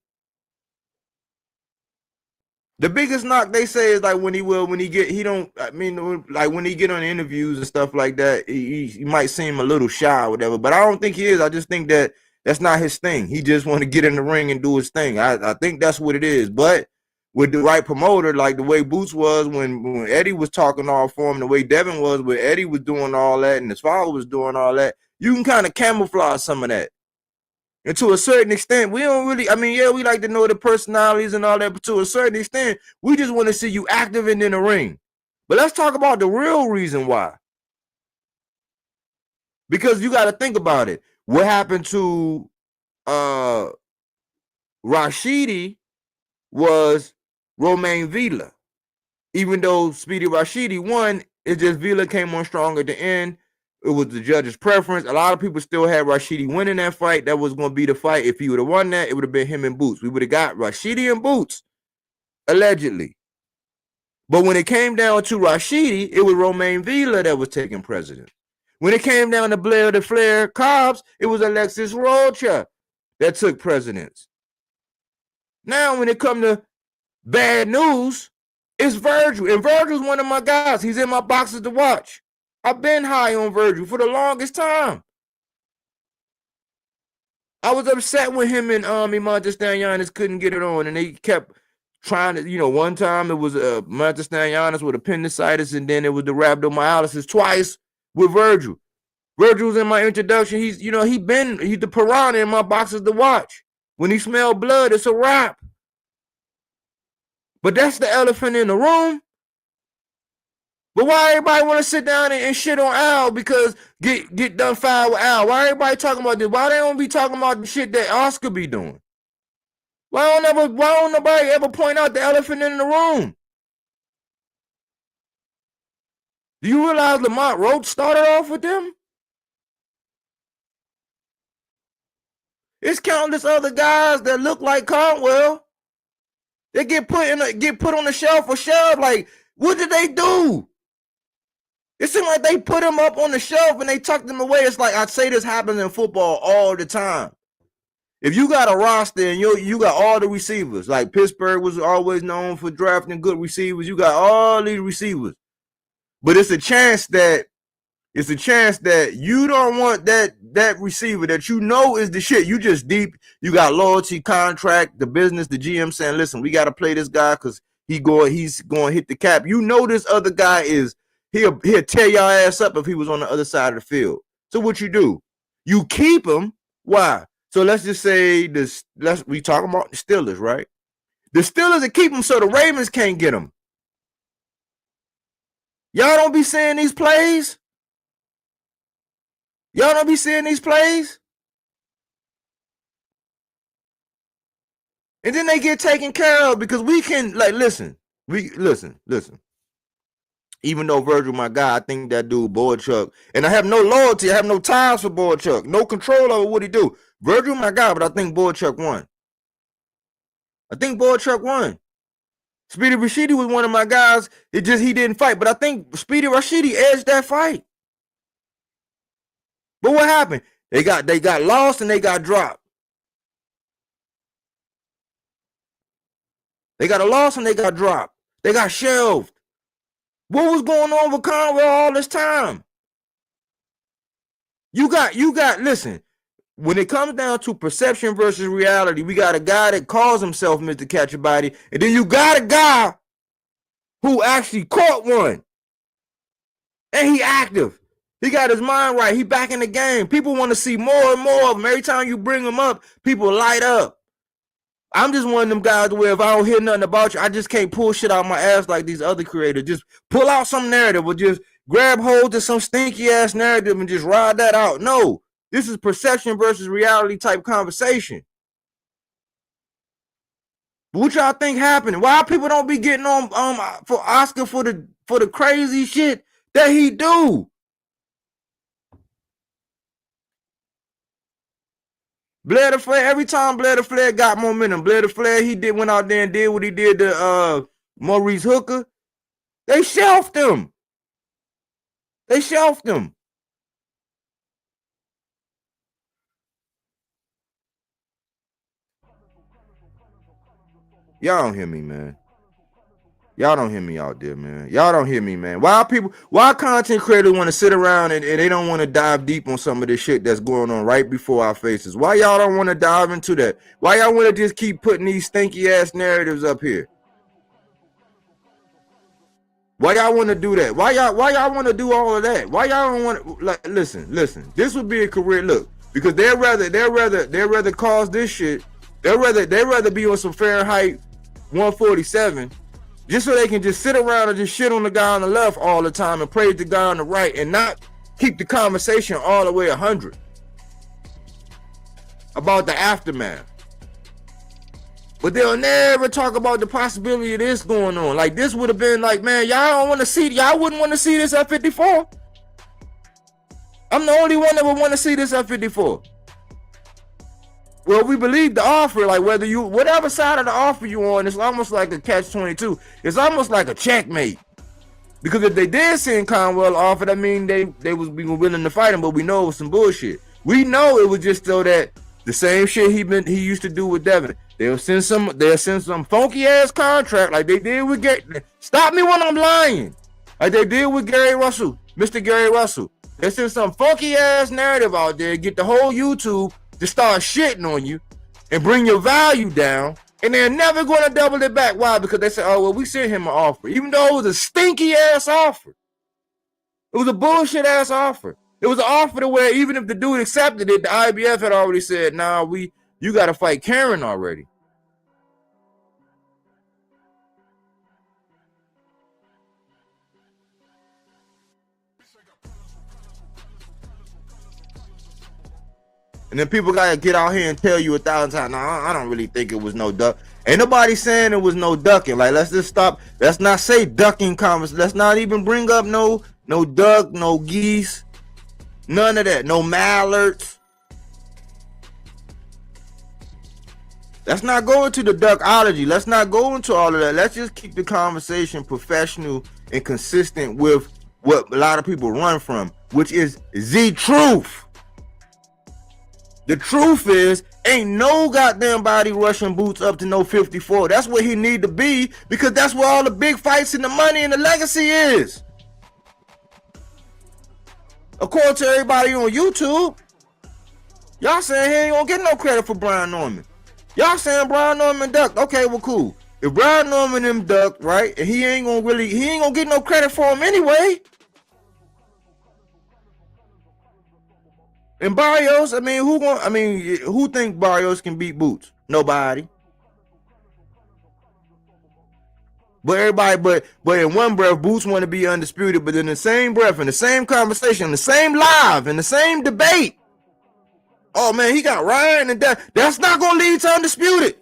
The biggest knock they say is like when he get when he get on interviews and stuff like that, he might seem a little shy or whatever. But I don't think he is. I just think that that's not his thing. He just want to get in the ring and do his thing. I think that's what it is. But with the right promoter, like the way Boots was when Eddie was talking all for him, the way Devin was when Eddie was doing all that and his father was doing all that, you can kind of camouflage some of that. And to a certain extent, we don't really, we like to know the personalities and all that, but to a certain extent, we just want to see you active and in the ring. But let's talk about the real reason why. Because you got to think about it. What happened to Rashidi was Romain Villa. Even though Speedy Rashidi won, it's just Villa came on strong at the end. It was the judge's preference. A lot of people still had Rashidi winning that fight. That was going to be the fight. If he would have won that, it would have been him and Boots. We would have got Rashidi and Boots, allegedly. But when it came down to Rashidi, it was Romain Villa that was taking precedence. When it came down to Blair the Flair Cobbs, it was Alexis Rocha that took precedence. Now, when it comes to bad news, it's Virgil. And Virgil's one of my guys. He's in my boxes to watch. I've been high on Virgil for the longest time. I was upset when him and Montes Stanyanis couldn't get it on, and they kept trying to, one time it was Montes Stanyanis with appendicitis, and then it was the rhabdomyolysis twice with Virgil. Virgil's in my introduction. He's the piranha in my boxes to watch. When he smelled blood, it's a wrap. But that's the elephant in the room. But why everybody want to sit down and shit on Al because get done foul with Al? Why everybody talking about this? Why they don't be talking about the shit that Oscar be doing? Why don't nobody ever point out the elephant in the room? Do you realize Lamont Roach started off with them? It's countless other guys that look like Conwell. They get put on the shelf or shelf. Like, what did they do? It seems like they put him up on the shelf and they tucked him away. It's like, I'd say this happens in football all the time. If you got a roster and you got all the receivers, like Pittsburgh was always known for drafting good receivers, you got all these receivers. But it's a chance that you don't want that receiver that you know is the shit. You just deep, you got loyalty, contract, the business, the GM saying, listen, we got to play this guy because he's going to hit the cap. You know this other guy he'll tear your ass up if he was on the other side of the field. So what you do? You keep him. Why? So let's just say we talking about the Steelers, right? The Steelers will keep him so the Ravens can't get him. Y'all don't be seeing these plays? Y'all don't be seeing these plays? And then they get taken care of because we can, listen. Even though Virgil, my guy, I think that dude, Boychuk, and I have no loyalty, I have no ties for Boychuk, no control over what he do. Virgil, my guy, but I think Boychuk won. Speedy Rashidi was one of my guys. He didn't fight, but I think Speedy Rashidi edged that fight. But what happened? They got lost and they got dropped. They got a loss and they got dropped. They got shelved. What was going on with Conwell all this time? You got, listen, when it comes down to perception versus reality, we got a guy that calls himself Mr. Catch a Body, and then you got a guy who actually caught one. And he active. He got his mind right. He back in the game. People want to see more and more of him. Every time you bring him up, people light up. I'm just one of them guys where if I don't hear nothing about you, I just can't pull shit out my ass like these other creators. Just pull out some narrative or just grab hold of some stinky ass narrative and just ride that out. No, this is perception versus reality type conversation. But what y'all think happened? Why people don't be getting on for Oscar for the crazy shit that he do? Blair the Flair, every time Blair the Flair got momentum, Blair the Flair, went out there and did what he did to Maurice Hooker. They shelved him. And Y'all don't hear me, man. Y'all don't hear me out there, man. Y'all don't hear me, man. Why content creators want to sit around and they don't want to dive deep on some of the shit that's going on right before our faces? Why y'all don't want to dive into that? Why y'all want to just keep putting these stinky ass narratives up here? Why y'all want to do that? Why y'all want to do all of that? Why y'all don't want to, like, listen. This would be a career, look, because they'd rather cause this shit. They'd rather be on some Fahrenheit 147 just so they can just sit around and just shit on the guy on the left all the time and praise the guy on the right and not keep the conversation all the way 100 about the aftermath. But they'll never talk about the possibility of this going on. Like, this would have been like, man, y'all wouldn't want to see this F-54. I'm the only one that would want to see this F-54. Well, we believe the offer, like whatever side of the offer you on, it's almost like a catch-22. It's almost like a checkmate. Because if they did send Conwell offer, that mean they was willing to fight him, but we know it was some bullshit. We know it was just so that the same shit he used to do with Devin. They'll send some funky ass contract like they did with Gary. Stop me when I'm lying. Like they did with Gary Russell, Mr. Gary Russell. They send some funky ass narrative out there, get the whole YouTube to start shitting on you and bring your value down, and they're never going to double it back. Why? Because they say, oh, well, we sent him an offer. Even though it was a stinky ass offer. It was a bullshit ass offer. It was an offer to where even if the dude accepted it, the IBF had already said, nah, you got to fight Karen already. And then people gotta get out here and tell you 1,000 times, no, I don't really think it was no duck. Ain't nobody saying it was no ducking. Like, let's just stop. Let's not say ducking conversation. Let's not even bring up no duck, no geese, none of that. No mallards. Let's not go into the duckology. Let's not go into all of that. Let's just keep the conversation professional and consistent with what a lot of people run from, which is the truth. The truth is, ain't no goddamn body rushing boots up to no 54. That's where he need to be, because that's where all the big fights and the money and the legacy is. According to everybody on YouTube, y'all saying he ain't gonna get no credit for Brian Norman. Y'all saying Brian Norman ducked. Okay, well, cool. If Brian Norman them ducked, right, and he ain't gonna get no credit for him anyway. And Barrios, who think Barrios can beat Boots? Nobody. But everybody, but in one breath, Boots want to be undisputed, but in the same breath, in the same conversation, in the same live, in the same debate, oh man, he got Ryan and that's not gonna lead to undisputed.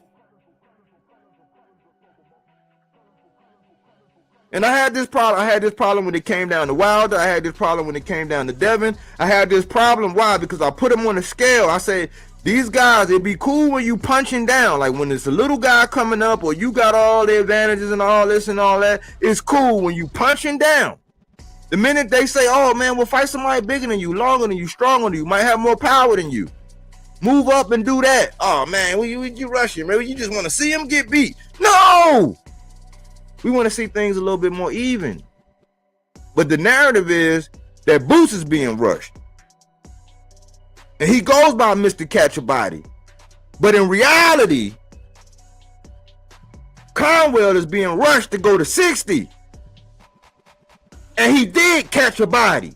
And I had this problem when it came down to Wilder. I had this problem when it came down to Devin. I had this problem. Why? Because I put them on the scale. I say, these guys, it'd be cool when you punching down. Like when it's a little guy coming up or you got all the advantages and all this and all that. It's cool when you punching down. The minute they say, oh man, we'll fight somebody bigger than you, longer than you, stronger than you, might have more power than you. Move up and do that. Oh man, you rushing, man. You just want to see him get beat. No! We want to see things a little bit more even. But the narrative is that Boots is being rushed. And he goes by Mr. Catch a Body. But in reality, Conwell is being rushed to go to 60. And he did catch a body.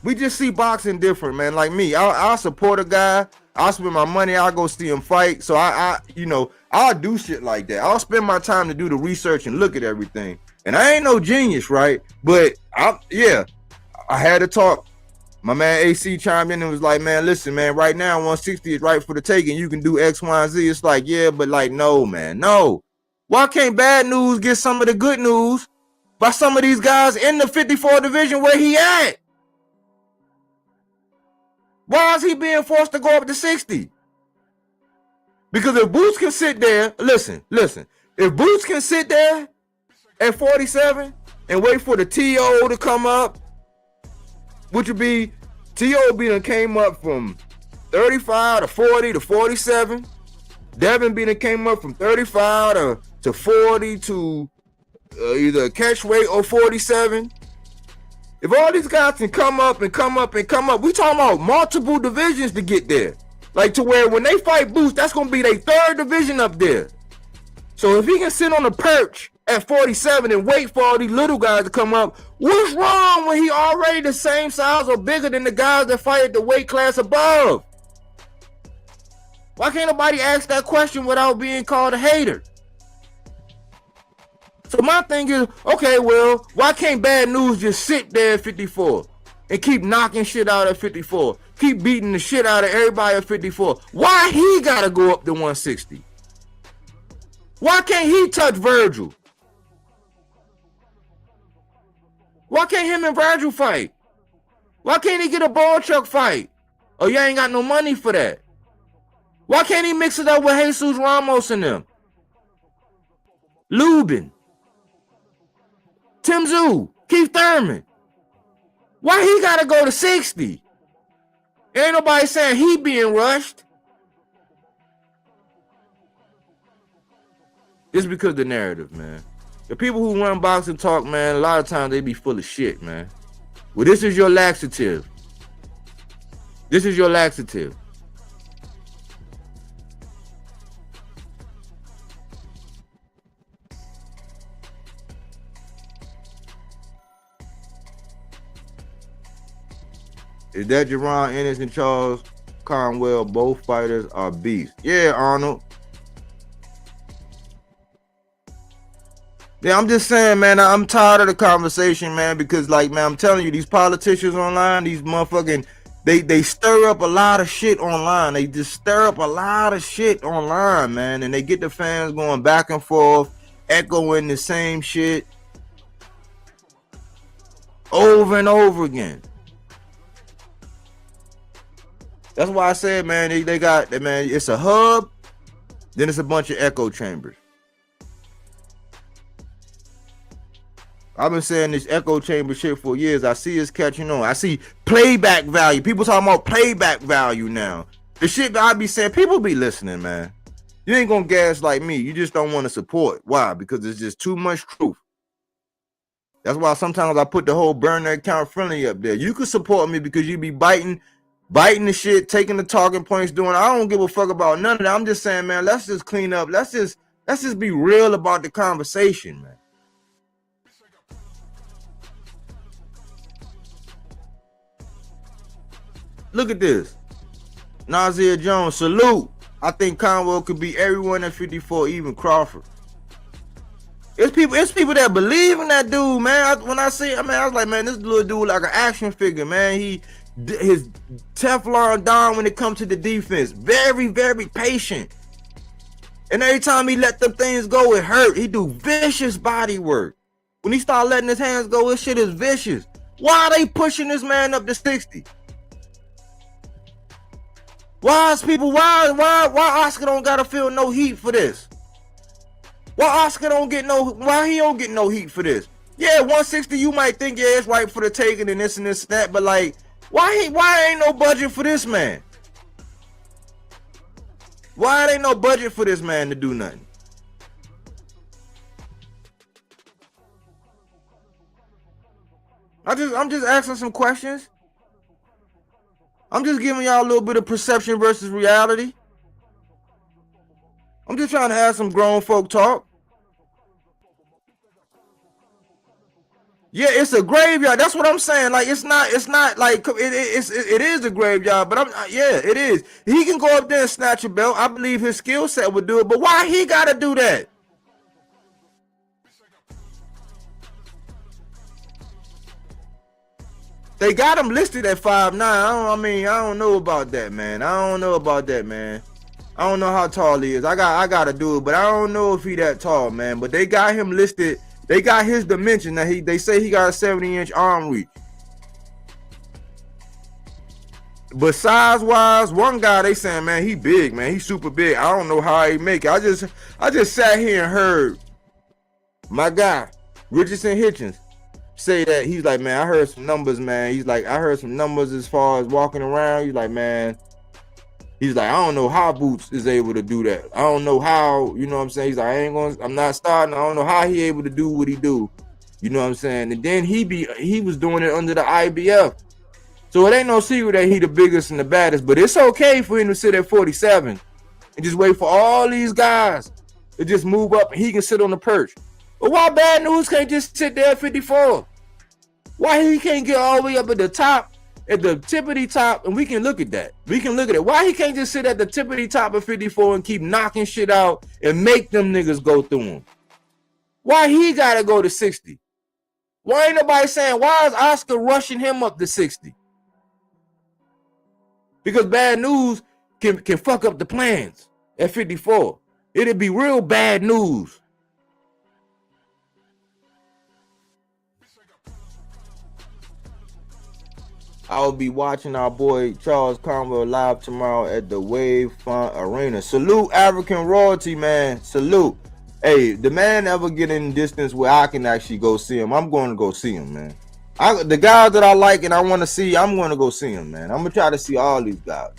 We just see boxing different, man. Like me, I'll support a guy. I'll spend my money. I'll go see him fight. So I'll do shit like that. I'll spend my time to do the research and look at everything. And I ain't no genius, right? But I had to talk. My man AC chimed in and was like, man, listen, man, right now 160 is right for the taking. You can do X, Y, and Z. It's like, yeah, but like, no, man, no. Why can't bad news get some of the good news by some of these guys in the 54 division where he at? Why is he being forced to go up to 60? Because if Boots can sit there, listen, if Boots can sit there at 47 and wait for the TO to come up, which would be, TO came up from 35 to 40 to 47. Devin Beaton came up from 35 to 40 to either a catch weight or 47. If all these guys can come up and come up and come up, we talking about multiple divisions to get there. Like to where when they fight Boots, that's going to be their third division up there. So if he can sit on the perch at 47 and wait for all these little guys to come up, what's wrong when he already the same size or bigger than the guys that fight at the weight class above? Why can't nobody ask that question without being called a hater? So my thing is, okay, well, why can't Bad News just sit there at 54 and keep knocking shit out at 54? Keep beating the shit out of everybody at 54. Why he gotta go up to 160? Why can't he touch Virgil? Why can't him and Virgil fight? Why can't he get a ball truck fight? Oh, you ain't got no money for that. Why can't he mix it up with Jesus Ramos and them? Lubin, Tim Zoo, Keith Thurman. Why he gotta go to 60? Ain't nobody saying he being rushed. It's because of the narrative, man. The people who run boxing talk, man, a lot of times they be full of shit, man. Well, this is your laxative. This is your laxative. Is that Jaron, Ennis, and Charles Conwell? Both fighters are beasts. Yeah, Arnold. Yeah, I'm just saying, man, I'm tired of the conversation, man, because, like, man, I'm telling you, these politicians online, these motherfucking, they stir up a lot of shit online. They just stir up a lot of shit online, man, and they get the fans going back and forth, echoing the same shit over and over again. That's why I said, man, they got, man, it's a hub, then it's a bunch of echo chambers. I've been saying this echo chamber shit for years. I see it's catching on. I see playback value. People talking about playback value now. The shit that I be saying, people be listening, man. You ain't gonna gas like me. You just don't want to support. Why? Because it's just too much truth. That's why sometimes I put the whole burner account friendly up there. You can support me because you be biting the shit, taking the talking points, doing. I don't give a fuck about none of that. I'm just saying, man, let's just clean up. Let's just be real about the conversation, man. Look at this. Nazir Jones, salute. I think Conwell could beat everyone at 54, even Crawford. It's people that believe in that dude, man. When I see, I was like, man, this little dude like an action figure, man. His Teflon Don when it comes to the defense. Very, very patient. And every time he let them things go, it hurt. He do vicious body work. When he start letting his hands go, his shit is vicious. Why are they pushing this man up to 60? Why Oscar don't gotta feel no heat for this? Why he don't get no heat for this? Yeah, 160 you might think, yeah, it's right for the taking and this and that, but like, why ain't no budget for this man? Why ain't no budget for this man to do nothing? I'm just asking some questions. I'm just giving y'all a little bit of perception versus reality. I'm just trying to have some grown folk talk. Yeah, it's a graveyard. That's what I'm saying. Like, it's not like it is a graveyard, but yeah, it is. He can go up there and snatch a belt. I believe his skill set would do it, but why he gotta do that? They got him listed at 5'9". I don't know about that, man. I don't know how tall he is. I gotta do it, but I don't know if he that tall, man. But they got him listed. They got his dimension. Now they say he got a 70-inch arm reach. But size-wise, one guy they saying, man, he big, man. He super big. I don't know how he make it. I just sat here and heard my guy, Richardson Hitchens, say that. He's like, man, I heard some numbers, man. He's like, I heard some numbers as far as walking around. He's like, man, He's like, I don't know how Boots is able to do that. I don't know how, you know what I'm saying? He's like, I'm not starting. I don't know how he able to do what he do. You know what I'm saying? And then he was doing it under the IBF. So it ain't no secret that he the biggest and the baddest, but it's okay for him to sit at 47 and just wait for all these guys to just move up and he can sit on the perch. But why Bad News can't just sit there at 54? Why he can't get all the way up at the top, at the tippity top, and we can look at that. We can look at it. Why he can't just sit at the tippity top of 54 and keep knocking shit out and make them niggas go through him? Why he gotta go to 60? Why ain't nobody saying, why is Oscar rushing him up to 60? Because Bad News can fuck up the plans at 54. It'd be real bad news. I will be watching our boy Charles Conwell live tomorrow at the Wavefront Arena. Salute African royalty, man. Salute. Hey, the man ever get in distance where I can actually go see him, I'm going to go see him, man. The guys that I like and I want to see, I'm going to go see him, man. I'm going to try to see all these guys.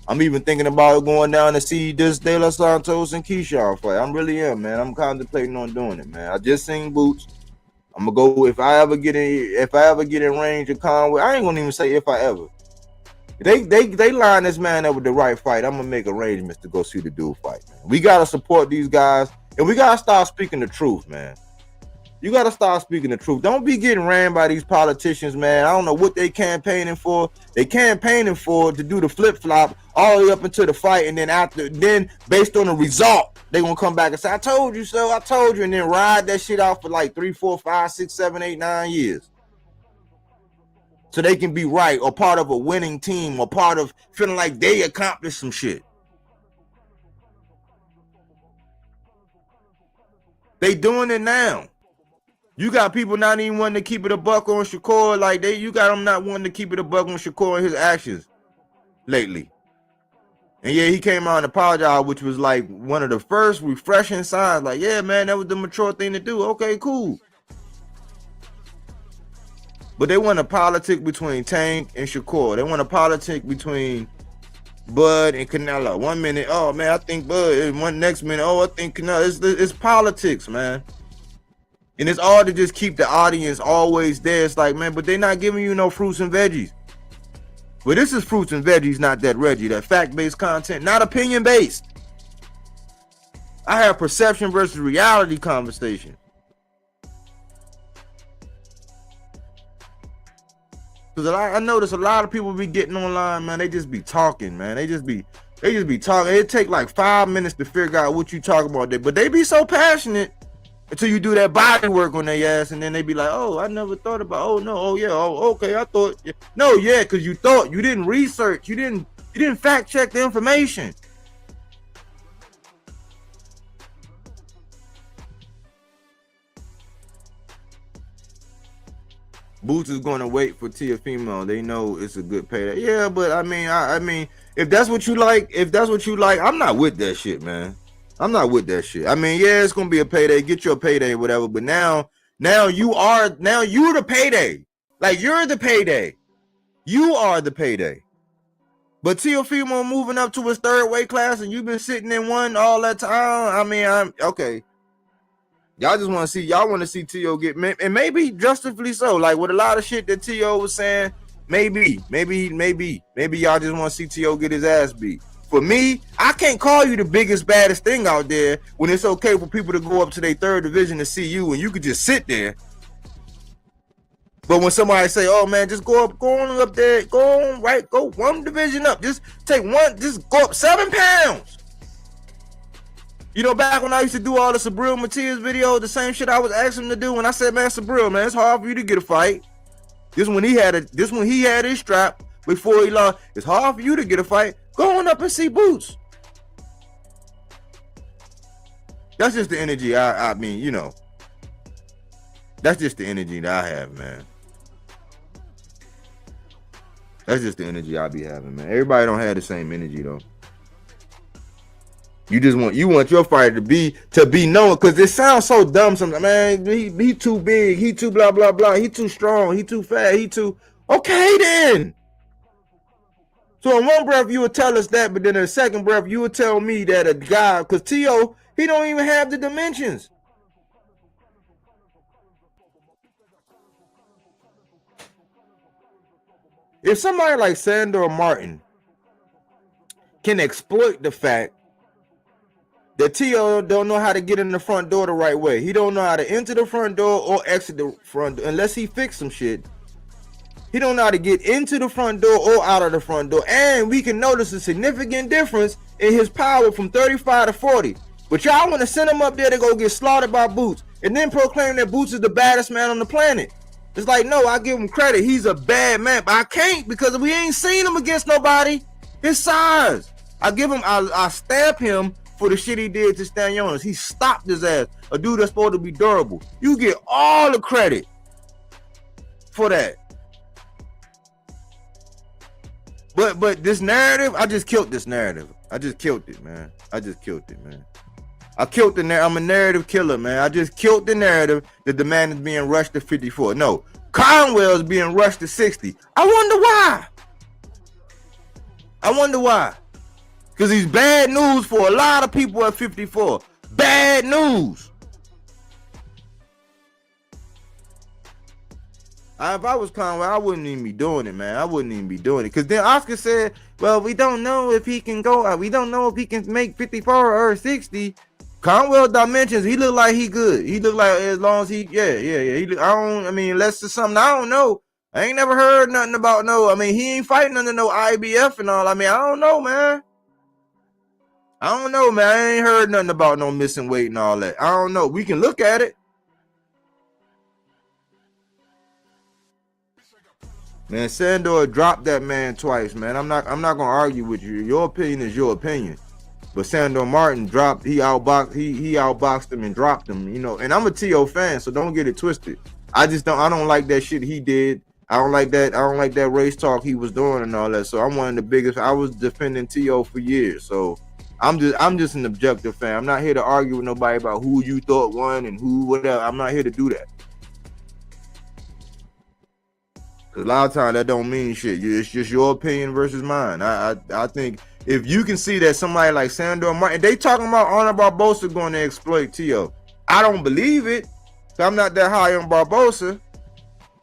I'm even thinking about going down to see this De Los Santos and Keyshawn fight. I really am, man. I'm contemplating on doing it, man. I just seen Boots. I'm gonna go if I ever get in range of Conway. I ain't gonna even say if I ever. They line this man up with the right fight. I'm gonna make arrangements to go see the dude fight, man. We gotta support these guys and we gotta start speaking the truth, man. You gotta start speaking the truth. Don't be getting ran by these politicians, man. I don't know what they campaigning for. They campaigning for to do the flip-flop all the way up until the fight, and then based on the result, they gonna come back and say, I told you so, I told you, and then ride that shit out for like 3, 4, 5, 6, 7, 8, 9 years. So they can be right or part of a winning team or part of feeling like they accomplished some shit. They doing it now. You got people not even wanting to keep it a buck on Shakur, like you got them not wanting to keep it a buck on Shakur and his actions lately. And yeah, he came out and apologized, which was like one of the first refreshing signs. Like, yeah, man, that was the mature thing to do. Okay, cool. But they want a politic between Tank and Shakur. They want a politic between Bud and Canelo. 1 minute, oh man, I think Bud. And one next minute, oh, I think Canelo. It's politics, man. And it's all to just keep the audience always there. It's like, man, but they're not giving you no fruits and veggies. But this is fruits and veggies, not that Reggie. That fact-based content, not opinion-based. I have perception versus reality conversation. Because I notice a lot of people be getting online, man. They just be talking, man. They just be talking. It take like 5 minutes to figure out what you talking about. But they be so passionate until you do that body work on their ass, and then they be like, oh, I never thought about, oh no, oh yeah, oh okay, I thought, yeah. No, yeah, because you thought, you didn't research, you didn't fact check the information. Boots is going to wait for Teofimo. They know it's a good payday. Yeah, but I mean, if that's what you like, I'm not with that shit, man. I'm not with that shit. I mean, yeah, it's gonna be a payday. Get your payday, whatever. But now you're the payday. Like you're the payday. You are the payday. But Teofimo moving up to his third weight class, and you've been sitting in one all that time. I mean, I'm okay. Y'all just want to see T.O. get, and maybe justifully so. Like with a lot of shit that T.O. was saying, maybe y'all just want to see T.O. get his ass beat. For me, I can't call you the biggest, baddest thing out there when it's okay for people to go up to their third division to see you and you could just sit there. But when somebody say, oh man, just go on up there, go one division up, just go up 7 pounds. You know, back when I used to do all the Sabril Matias videos, the same shit I was asking him to do when I said, man, Sabril, man, it's hard for you to get a fight. This when he had his strap before he lost. It's hard for you to get a fight. Go on up and see Boots. That's just the energy I mean, you know. That's just the energy that I have, man. That's just the energy I be having, man. Everybody don't have the same energy though. You want your fighter to be known, because it sounds so dumb sometimes. Man, he too big, he too blah blah blah, he too strong, he too fat, he too okay then. So in one breath you would tell us that, but then in the second breath you would tell me that a guy, because T.O., he don't even have the dimensions. If somebody like Sandor Martin can exploit the fact that T.O. don't know how to get in the front door the right way. He don't know how to enter the front door or exit the front door unless he fix some shit. He don't know how to get into the front door or out of the front door. And we can notice a significant difference in his power from 35 to 40. But y'all want to send him up there to go get slaughtered by Boots and then proclaim that Boots is the baddest man on the planet. It's like, no, I give him credit. He's a bad man, but I can't because we ain't seen him against nobody his size. I stamp him for the shit he did to Stanionis. He stopped his ass. A dude that's supposed to be durable. You get all the credit for that. But this narrative, I just killed this narrative. I just killed it, man. I killed the narrative. I'm a narrative killer, man. I just killed the narrative that the man is being rushed to 54. No, Conwell is being rushed to 60. I wonder why. Because he's bad news for a lot of people at 54. Bad news. If I was Conwell, I wouldn't even be doing it, man. I wouldn't even be doing it. Because then Oscar said, well, we don't know if he can go. We don't know if he can make 54 or 60. Conwell dimensions, he look like he good. He look like as long as he, unless it's something I don't know. I ain't never heard nothing about he ain't fighting under no IBF and all. I don't know, man. I ain't heard nothing about no missing weight and all that. I don't know. We can look at it. Man, Sandor dropped that man twice, man. I'm not gonna argue with you. Your opinion is your opinion. But Sandor Martin he outboxed him and dropped him, and I'm a T.O. fan, so don't get it twisted. I don't like that shit he did. I don't like that race talk he was doing and all that. So I'm one of the biggest. I was defending T.O. for years. So I'm just an objective fan. I'm not here to argue with nobody about who you thought won and who whatever. I'm not here to do that. Cause a lot of times that don't mean shit. It's just your opinion versus mine. I think if you can see that somebody like Sandor Martin, they talking about Arnold Barbosa going to exploit T.O. I don't believe it. So I'm not that high on Barbosa.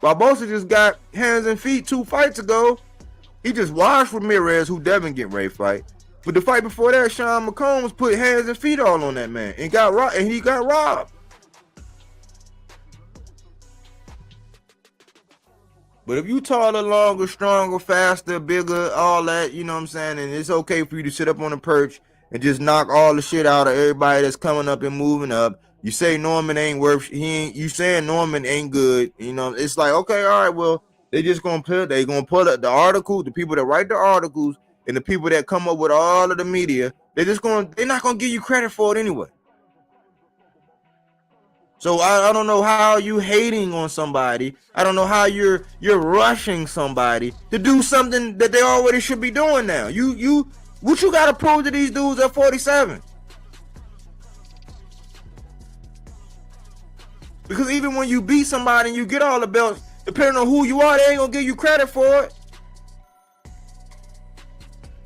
Barbosa just got hands and feet 2 fights ago. He just washed Ramirez, who Devin get ready to fight. But the fight before that, Sean McCombs put hands and feet all on that man and he got robbed. But if you taller, longer, stronger, faster, bigger, all that, you know what I'm saying, and it's okay for you to sit up on the perch and just knock all the shit out of everybody that's coming up and moving up. You say Norman ain't worth, you saying Norman ain't good, it's like, okay, all right, well, they pull up the article, the people that write the articles and the people that come up with all of the media, they're not gonna give you credit for it anyway. So I don't know how you hating on somebody. I don't know how you're rushing somebody to do something that they already should be doing now. What you gotta prove to these dudes at 47? Because even when you beat somebody and you get all the belts, depending on who you are, they ain't gonna give you credit for it.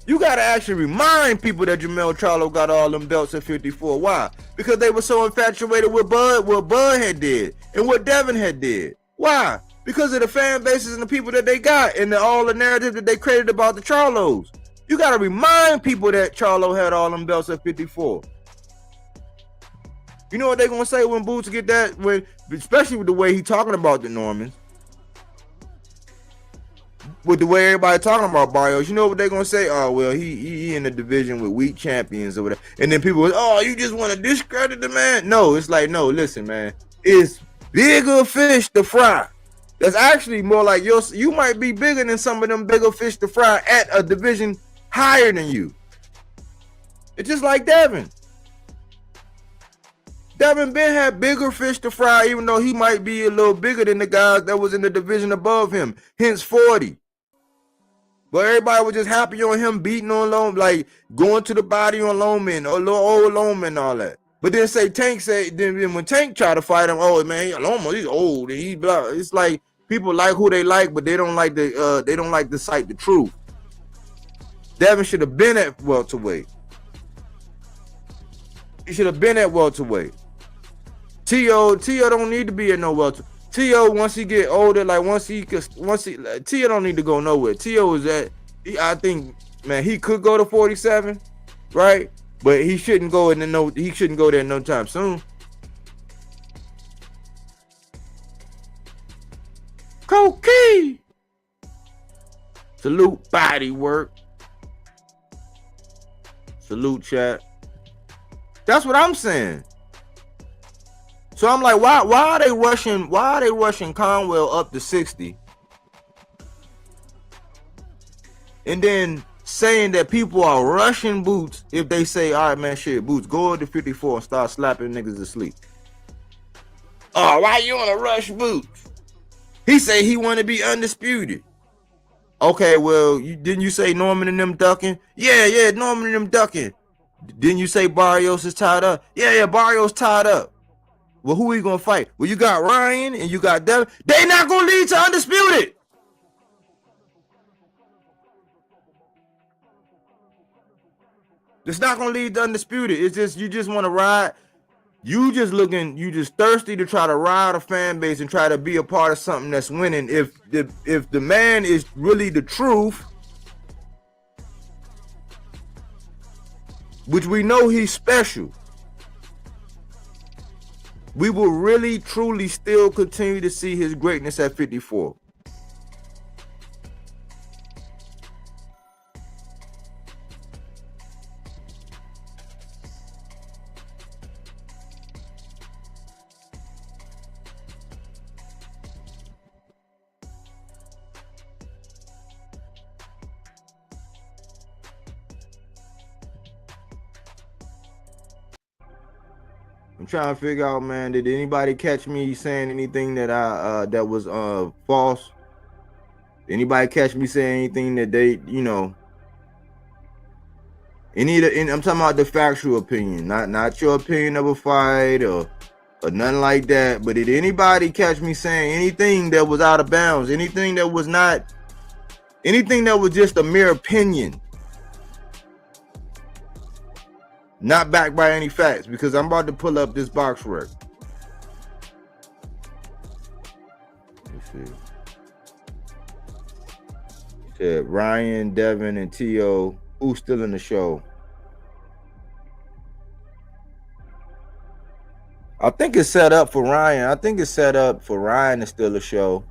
You gotta actually remind people that Jermell Charlo got all them belts at 54. Why? Because they were so infatuated with what Bud had did and what Devin had did. Why? Because of the fan bases and the people that they got and all the narrative that they created about the Charlos. You gotta remind people that Charlo had all them belts at 54. You know what they gonna say when Boots get that? Especially with the way he talking about the Normans. With the way everybody talking about Barrios, you know what they're gonna say? Oh well, he in the division with weak champions or whatever. And then people, oh, you just want to discredit the man? No, it's like, no, listen, man, it's bigger fish to fry. That's actually more like you might be bigger than some of them bigger fish to fry at a division higher than you. It's just like Devin. Devin Ben had bigger fish to fry, even though he might be a little bigger than the guys that was in the division above him, hence 40. But everybody was just happy on him beating on Loman, like going to the body on Loman or little old Loman and all that. But then then when Tank tried to fight him, oh man, Loman, he's old and he's blah. It's like people like who they like, but they don't like to cite the truth. Devin should have been at welterweight. He should have been at welterweight. T.O. don't need to be at no welter. T.O. once he get older, like T.O. don't need to go nowhere. T.O. is at, I think, man, he could go to 47, right? But he shouldn't go in he shouldn't go there no time soon. Cokie. Salute body work. Salute chat. That's what I'm saying. So I'm like, why are they rushing Conwell up to 60? And then saying that people are rushing Boots if they say, all right, man, shit, Boots, go to 54 and start slapping niggas to sleep. Oh, why you wanna rush Boots? He say he want to be undisputed. Okay, well, didn't you say Norman and them ducking? Yeah, Norman and them ducking. Didn't you say Barrios is tied up? Yeah, Barrios tied up. Well, who are you gonna fight? Well, you got Ryan and you got Devin. They not gonna lead to undisputed. It's not gonna lead to undisputed. It's just you just want to ride. You just thirsty to try to ride a fan base and try to be a part of something that's winning. If the man is really the truth, which we know he's special, we will really truly still continue to see his greatness at 54. I'm trying to figure out, man, did anybody catch me saying anything that that was false? Anybody catch me saying anything that they, I'm talking about the factual opinion, not your opinion of a fight or nothing like that. But did anybody catch me saying anything that was out of bounds? Anything that was just a mere opinion? Not backed by any facts, because I'm about to pull up this box rec. Let's see. Said Ryan, Devin, and T.O. Who's still in the show? I think it's set up for Ryan. I think it's set up for Ryan to steal a show.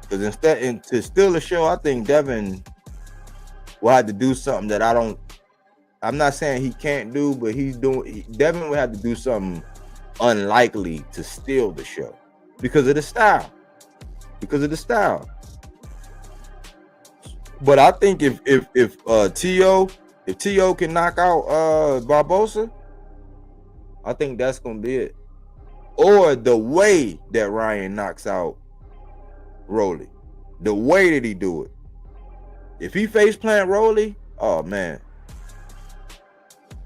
Because instead to steal a show, I think Devin will have to do something that I'm not saying he can't do, but Devin will have to do something unlikely to steal the show because of the style. But I think if T.O. can knock out Barbosa, I think that's gonna be it. Or the way that Ryan knocks out Rolly, the way that he do it. If he face plant Rolly, oh man.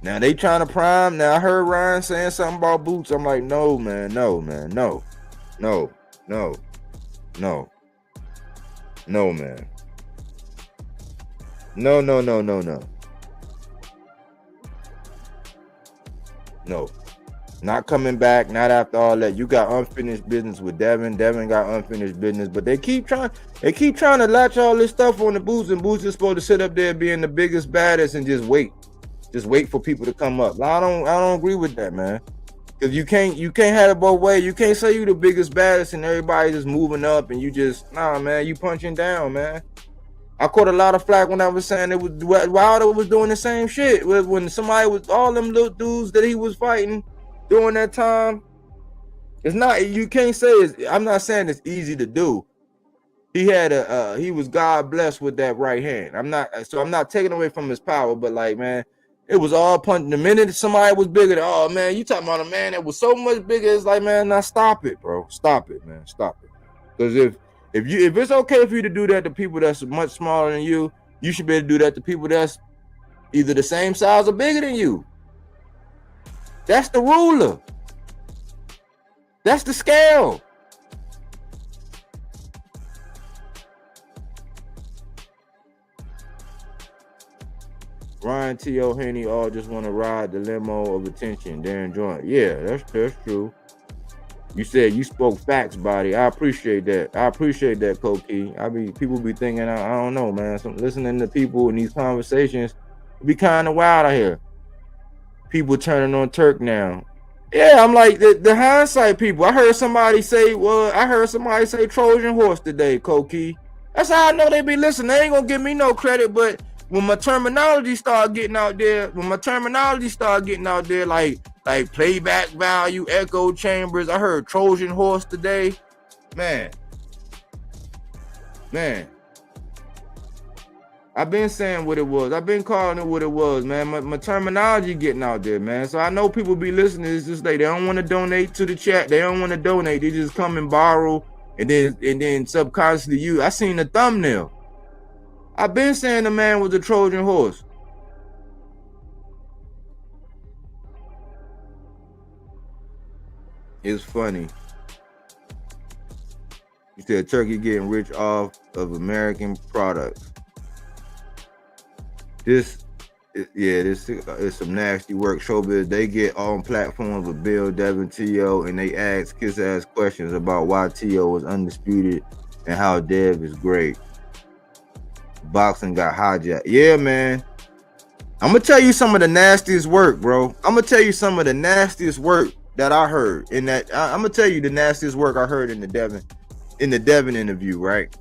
Now they trying to prime. Now I heard Ryan saying something about Boots. I'm like, no, man, no, man. No, man. No. Not coming back, not after all that. You got unfinished business with Devin. Devin got unfinished business, but they keep trying to latch all this stuff on the Boots, and Boots is supposed to sit up there being the biggest, baddest, and just wait for people to come up. I don't agree with that, man. Because you can't have it both ways. You can't say you the biggest, baddest, and everybody just moving up, and you just man, you punching down, man. I caught a lot of flack when I was saying it was Wilder was doing the same shit when somebody was all them little dudes that he was fighting during that time. It's not, you can't say I'm not saying it's easy to do. He had he was God blessed with that right hand. I'm not taking away from his power, but like, man, it was all punching. The minute somebody was bigger, oh man, you talking about a man that was so much bigger, it's like, man, now stop it, bro. Stop it, man. Stop it. Because if it's okay for you to do that to people that's much smaller than you, you should be able to do that to people that's either the same size or bigger than you. That's the ruler. That's the scale. Ryan T.O. Haney all just want to ride the limo of attention. They're enjoying. Yeah, that's true. You said you spoke facts, body. I appreciate that. Koki. People be thinking, I don't know, man. So listening to people in these conversations, it be kind of wild out here. People turning on Turk now. Yeah, I'm like the hindsight people. I heard somebody say Trojan horse today, Koki. That's how I know they be listening. They ain't gonna give me no credit, but when my terminology start getting out there, like playback value, echo chambers, I heard Trojan horse today. Man. I've been saying what it was. I've been calling it what it was, man. My terminology getting out there, man. So I know people be listening. It's just like they don't want to donate to the chat. They don't want to donate. They just come and borrow and then subconsciously use. I seen the thumbnail. I've been saying the man was a Trojan horse. It's funny. You said Turkey getting rich off of American products. This is some nasty work. Showbiz, they get on platforms with Bill, Devin, T.O., and they ask kiss-ass questions about why T.O. is undisputed and how Dev is great. Boxing got hijacked. Yeah, man. I'm going to tell you some of the nastiest work, bro. I'm going to tell you some of the nastiest work that I heard. I'm going to tell you the nastiest work I heard in the Devin interview, right?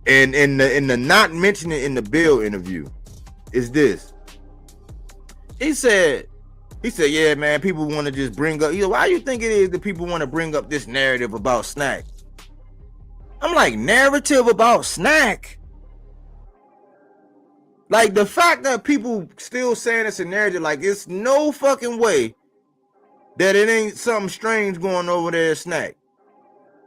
And in the not mentioning in the Bill interview is this. He said, yeah, man, people want to just bring up, why you think it is that people want to bring up this narrative about Snack? I'm like, narrative about Snack? Like the fact that people still saying it's a narrative, like it's no fucking way that it ain't something strange going over there at Snack.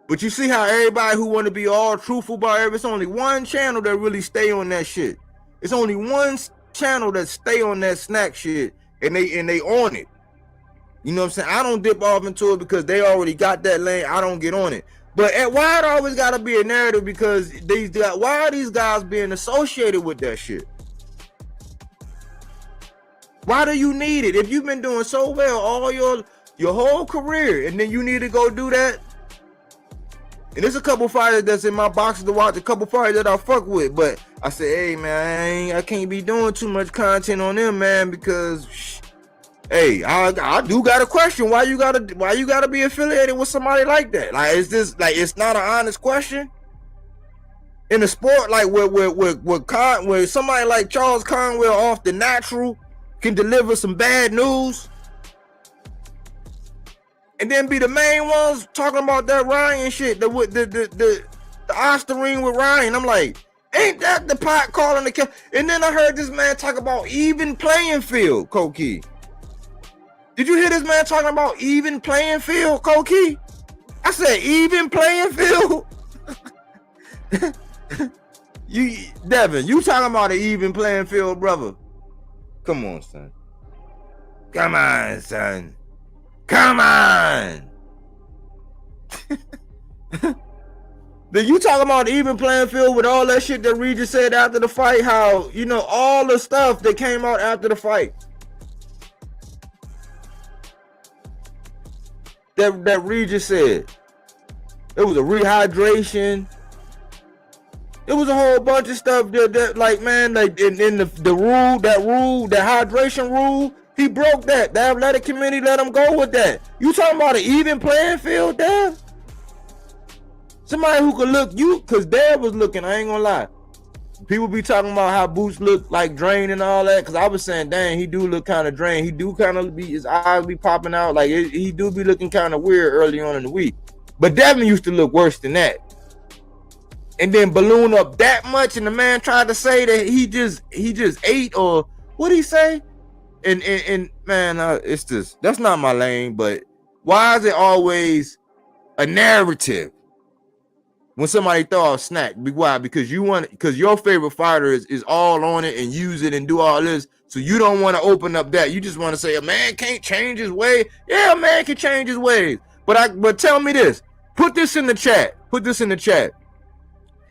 But you see how everybody who want to be all truthful about it, it's only one channel that really stay on that shit. It's only one channel that stay on that Snack shit, and they on it. You know what I'm saying? I don't dip off into it because they already got that lane. I don't get on it. But why it always got to be a narrative? Because why are these guys being associated with that shit? Why do you need it? If you've been doing so well all your whole career, and then you need to go do that. And there's a couple fighters that's in my boxes to watch, a couple fighters that I fuck with, but I say, hey man, I can't be doing too much content on them, man, because hey, I do got a question. Why you gotta be affiliated with somebody like that? Like, is this like it's not an honest question? In the sport, like where somebody like Charles Conwell off the natural can deliver some bad news. And then be the main ones talking about that Ryan shit, the Osterine with Ryan. I'm like, ain't that the pot calling the cat? And then I heard this man talk about even playing field, Koki. Did you hear this man talking about even playing field, Koki? I said even playing field. Devin, you talking about an even playing field, brother? Come on, son. Come on, son. Come on. Then you talking about even playing field with all that shit that Regis said after the fight, how, all the stuff that came out after the fight. That Regis said. It was a rehydration. It was a whole bunch of stuff that like, man, like in the hydration rule, he broke that. The athletic committee let him go with that. You talking about an even playing field, Dev? Somebody who could look because Dev was looking, I ain't gonna lie. People be talking about how Boots look like drained and all that, because I was saying, dang, he do look kind of drained. He do kind of his eyes be popping out. Like, he do be looking kind of weird early on in the week. But Devin used to look worse than that. And then balloon up that much, and the man tried to say that he just ate, or what'd he say? And man, it's just, that's not my lane. But why is it always a narrative when somebody throw a snack? Why? Because your favorite fighter is all on it and use it and do all this. So you don't want to open up that. You just want to say a man can't change his way. Yeah, a man can change his ways. But tell me this. Put this in the chat.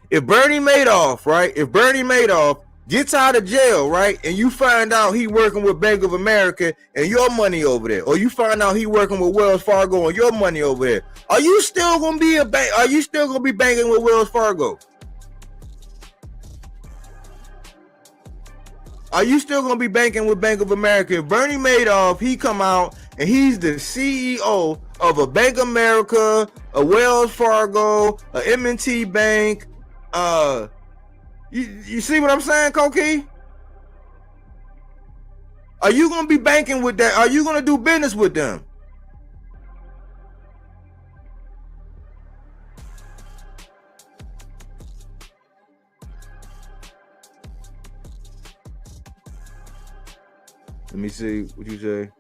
If Bernie Madoff, right? If Bernie Madoff gets out of jail, right? And you find out he working with Bank of America and your money over there, or you find out he working with Wells Fargo and your money over there. Are you still gonna be Are you still gonna be banking with Wells Fargo? Are you still gonna be banking with Bank of America? If Bernie Madoff, he come out and he's the CEO of a Bank of America, a Wells Fargo, a M&T Bank, you see what I'm saying, Cokie? Are you gonna be banking with that? Are you gonna do business with them? Let me see what you say.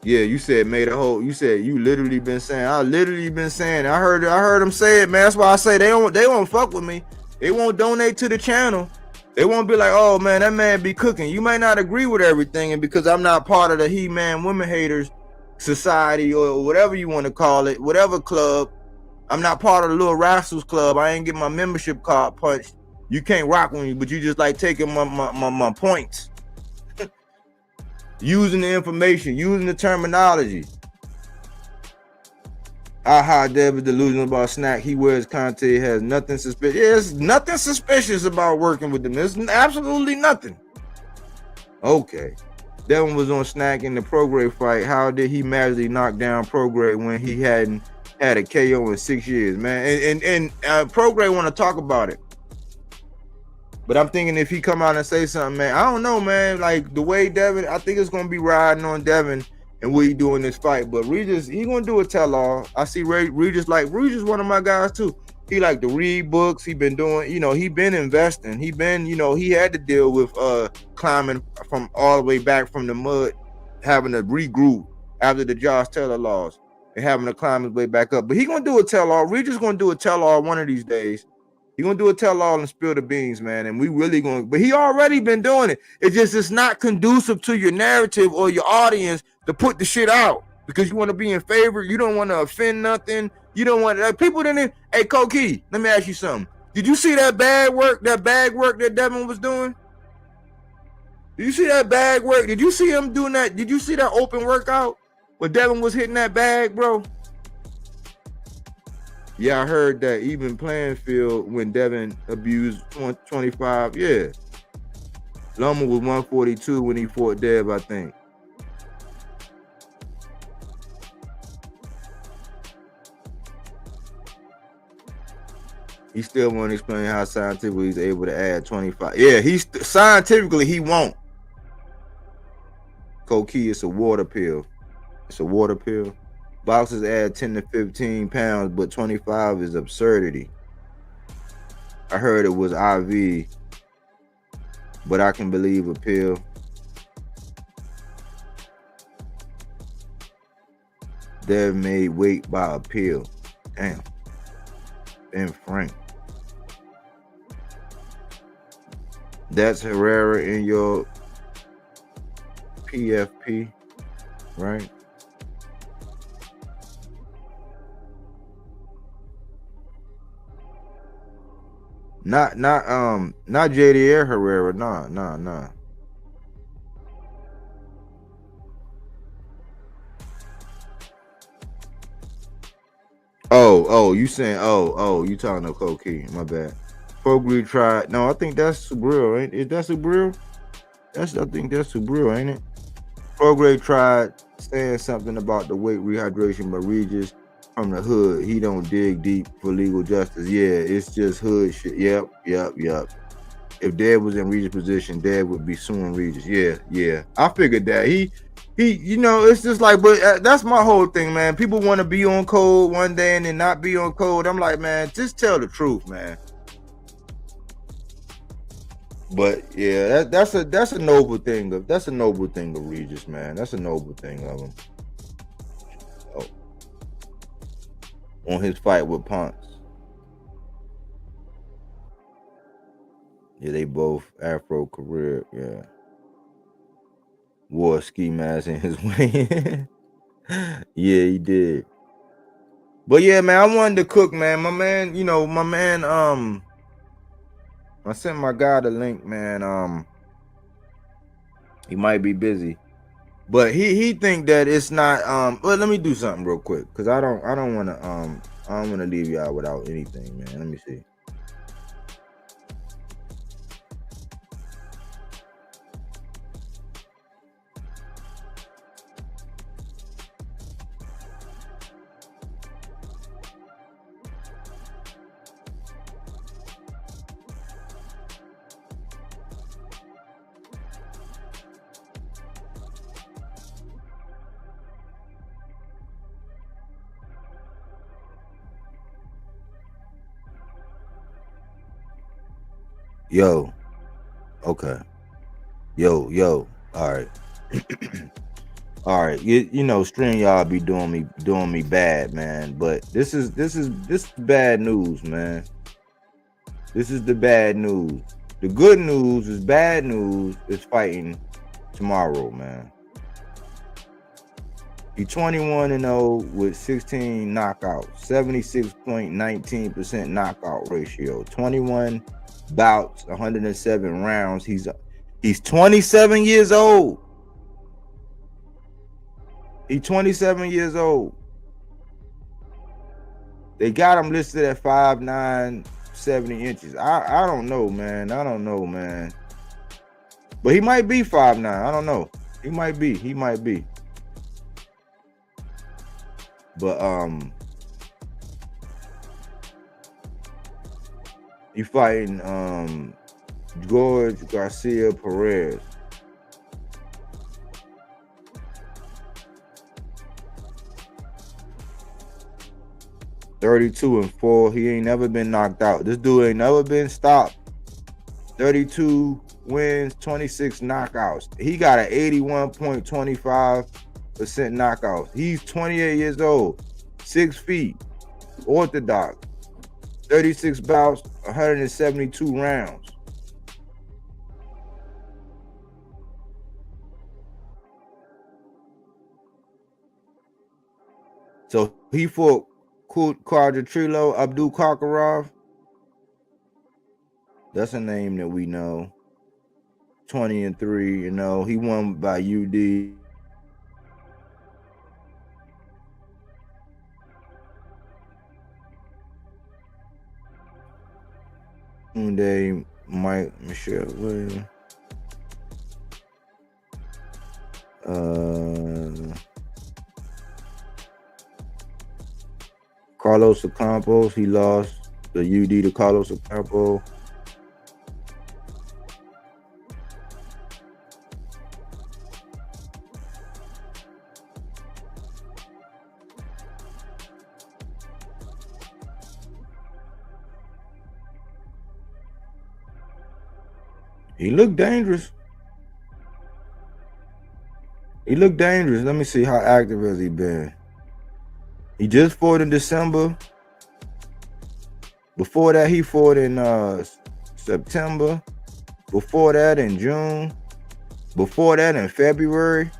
Yeah, you said made a whole. You said you literally been saying. I literally been saying. I heard them say it, man. That's why I say they won't fuck with me. They won't donate to the channel. They won't be like, oh man, that man be cooking. You might not agree with everything, and because I'm not part of the He-Man Women Haters Society or whatever you want to call it, whatever club. I'm not part of the Little Rascals Club. I ain't get my membership card punched. You can't rock with me, but you just like taking my points. Using the information, using the terminology. Aha, Deb is delusional about snack. He wears content, has nothing suspicious. There's nothing suspicious about working with them. There's absolutely nothing. Okay. Devin was on snack in the Prograde fight. How did he magically knock down Prograde when he hadn't had a KO in 6 years, man? And Prograde want to talk about it. But I'm thinking if he come out and say something, man, I don't know, man. Like the way Devin, I think it's gonna be riding on Devin and what he do in this fight. But Regis, he gonna do a tell-all. I see Regis one of my guys too. He like to read books. He been doing, he been investing. He been, he had to deal with climbing from all the way back from the mud, having to regroup after the Josh Taylor loss and having to climb his way back up. But he gonna do a tell-all. Regis gonna do a tell-all one of these days. He gonna do a tell-all and spill the beans, man. And we really gonna, but he already been doing it. It's not conducive to your narrative or your audience to put the shit out because you want to be in favor. You don't want to offend nothing. You don't want people didn't. Hey, Cokie, let me ask you something. Did you see that bag work that Devin was doing? Did you see that bag work? Did you see him doing that? Did you see that open workout when Devin was hitting that bag, bro? Yeah, I heard that even playing field when Devin abused 25. Yeah. Loma was 142 when he fought Dev, I think. He still won't explain how scientifically he's able to add 25. Yeah, scientifically he won't. Cokie, it's a water pill. It's a water pill. Boxers add 10 to 15 pounds, but 25 is absurdity. I heard it was IV, but I can believe a pill. Dev made weight by a pill. Damn. Ben Frank. That's Herrera in your PFP, right? Not JDR Herrera. Nah. Oh, you saying you talking to Cokie. My bad. Prograde tried. No, I think that's Subriel, ain't it? Is that Subriel? I think that's Subriel, ain't it? Prograde tried saying something about the weight rehydration, but Regis from the hood, he don't dig deep for legal justice. Yeah, it's just hood shit. Yep. If Dad was in Regis' position, Dad would be suing Regis. Yeah. I figured that. He, it's just like, but that's my whole thing, man. People want to be on code one day and then not be on code. I'm like, man, just tell the truth, man. But yeah, that's a noble thing of Regis, man. That's a noble thing of him. On his fight with Ponce. Yeah, they both Afro career, yeah. Wore a ski mask in his way. Yeah, he did. But yeah, man, I wanted to cook, man. My man, I sent my guy the link, man. He might be busy. But he think that it's not well, let me do something real quick, because I don't wanna leave y'all without anything, man. Let me see. Yo, okay. Yo. All right. All right. You know, stream y'all be doing me bad, man. But this is bad news, man. This is the bad news. The good news is bad news is fighting tomorrow, man. He's 21-0 with 16 knockouts, 76.19% knockout ratio, 21 bouts, 107 rounds. He's 27 years old. He's 27 years old. They got him listed at 5'9", 70 inches. I don't know, man. But he might be 5'9". I don't know. He might be. But he fighting George Garcia Perez. (32-4). He ain't never been knocked out. This dude ain't never been stopped. 32 wins, 26 knockouts. He got an 81.25% knockout. He's 28 years old, 6 feet, orthodox, 36 bouts, 172 rounds. So he fought Quadritrilo Abdul Kakarov. That's a name that we know. 20-3, you know. He won by UD. Day Mike Michelle Williams. Carlos Ocampos, he lost the UD to Carlos Ocampo. He looked dangerous. Let me see, how active has he been? He just fought in December. Before that, he fought in September. Before that, in June. Before that, in February.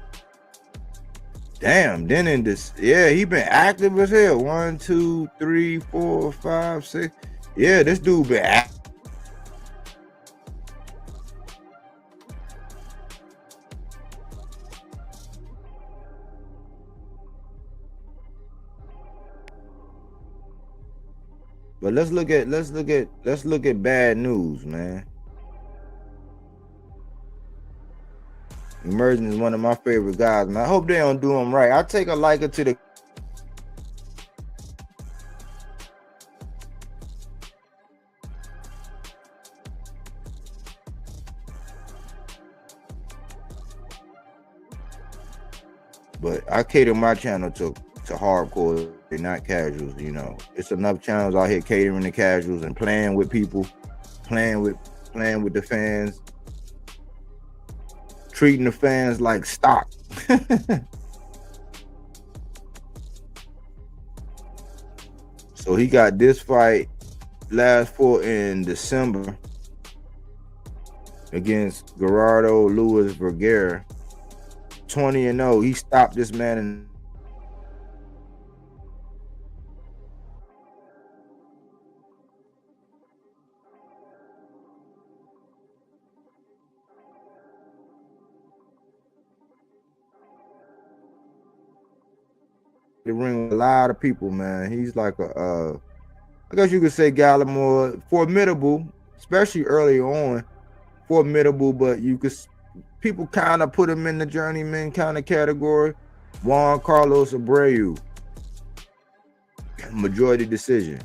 Damn, then in this, yeah, he been active as hell. 1, 2, 3, 4, 5, 6. Yeah, this dude been active. But let's look at bad news, man. Emerging is one of my favorite guys, man. I hope they don't do him right. I take a liker to the but I cater my channel to hardcore, they're not casuals, you know. It's enough channels out here catering to casuals and playing with people, playing with the fans, treating the fans like stock. So he got this fight last fought in December against Gerardo Luis Vergara. 20-0. He stopped this man in the ring with a lot of people, man. He's like I guess you could say Gallimore, formidable, especially early on, formidable, but people kind of put him in the journeyman kind of category. Juan Carlos Abreu, majority decision.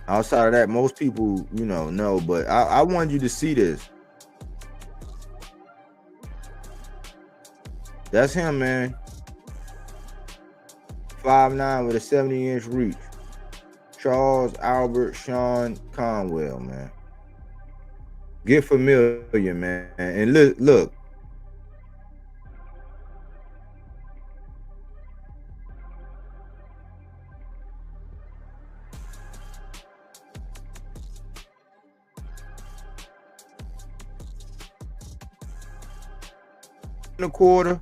Outside of that, most people, know, but I wanted you to see this. That's him, man. 5'9" with a 70-inch reach. Charles Albert Sean Conwell, man. Get familiar, man. And look. In a quarter.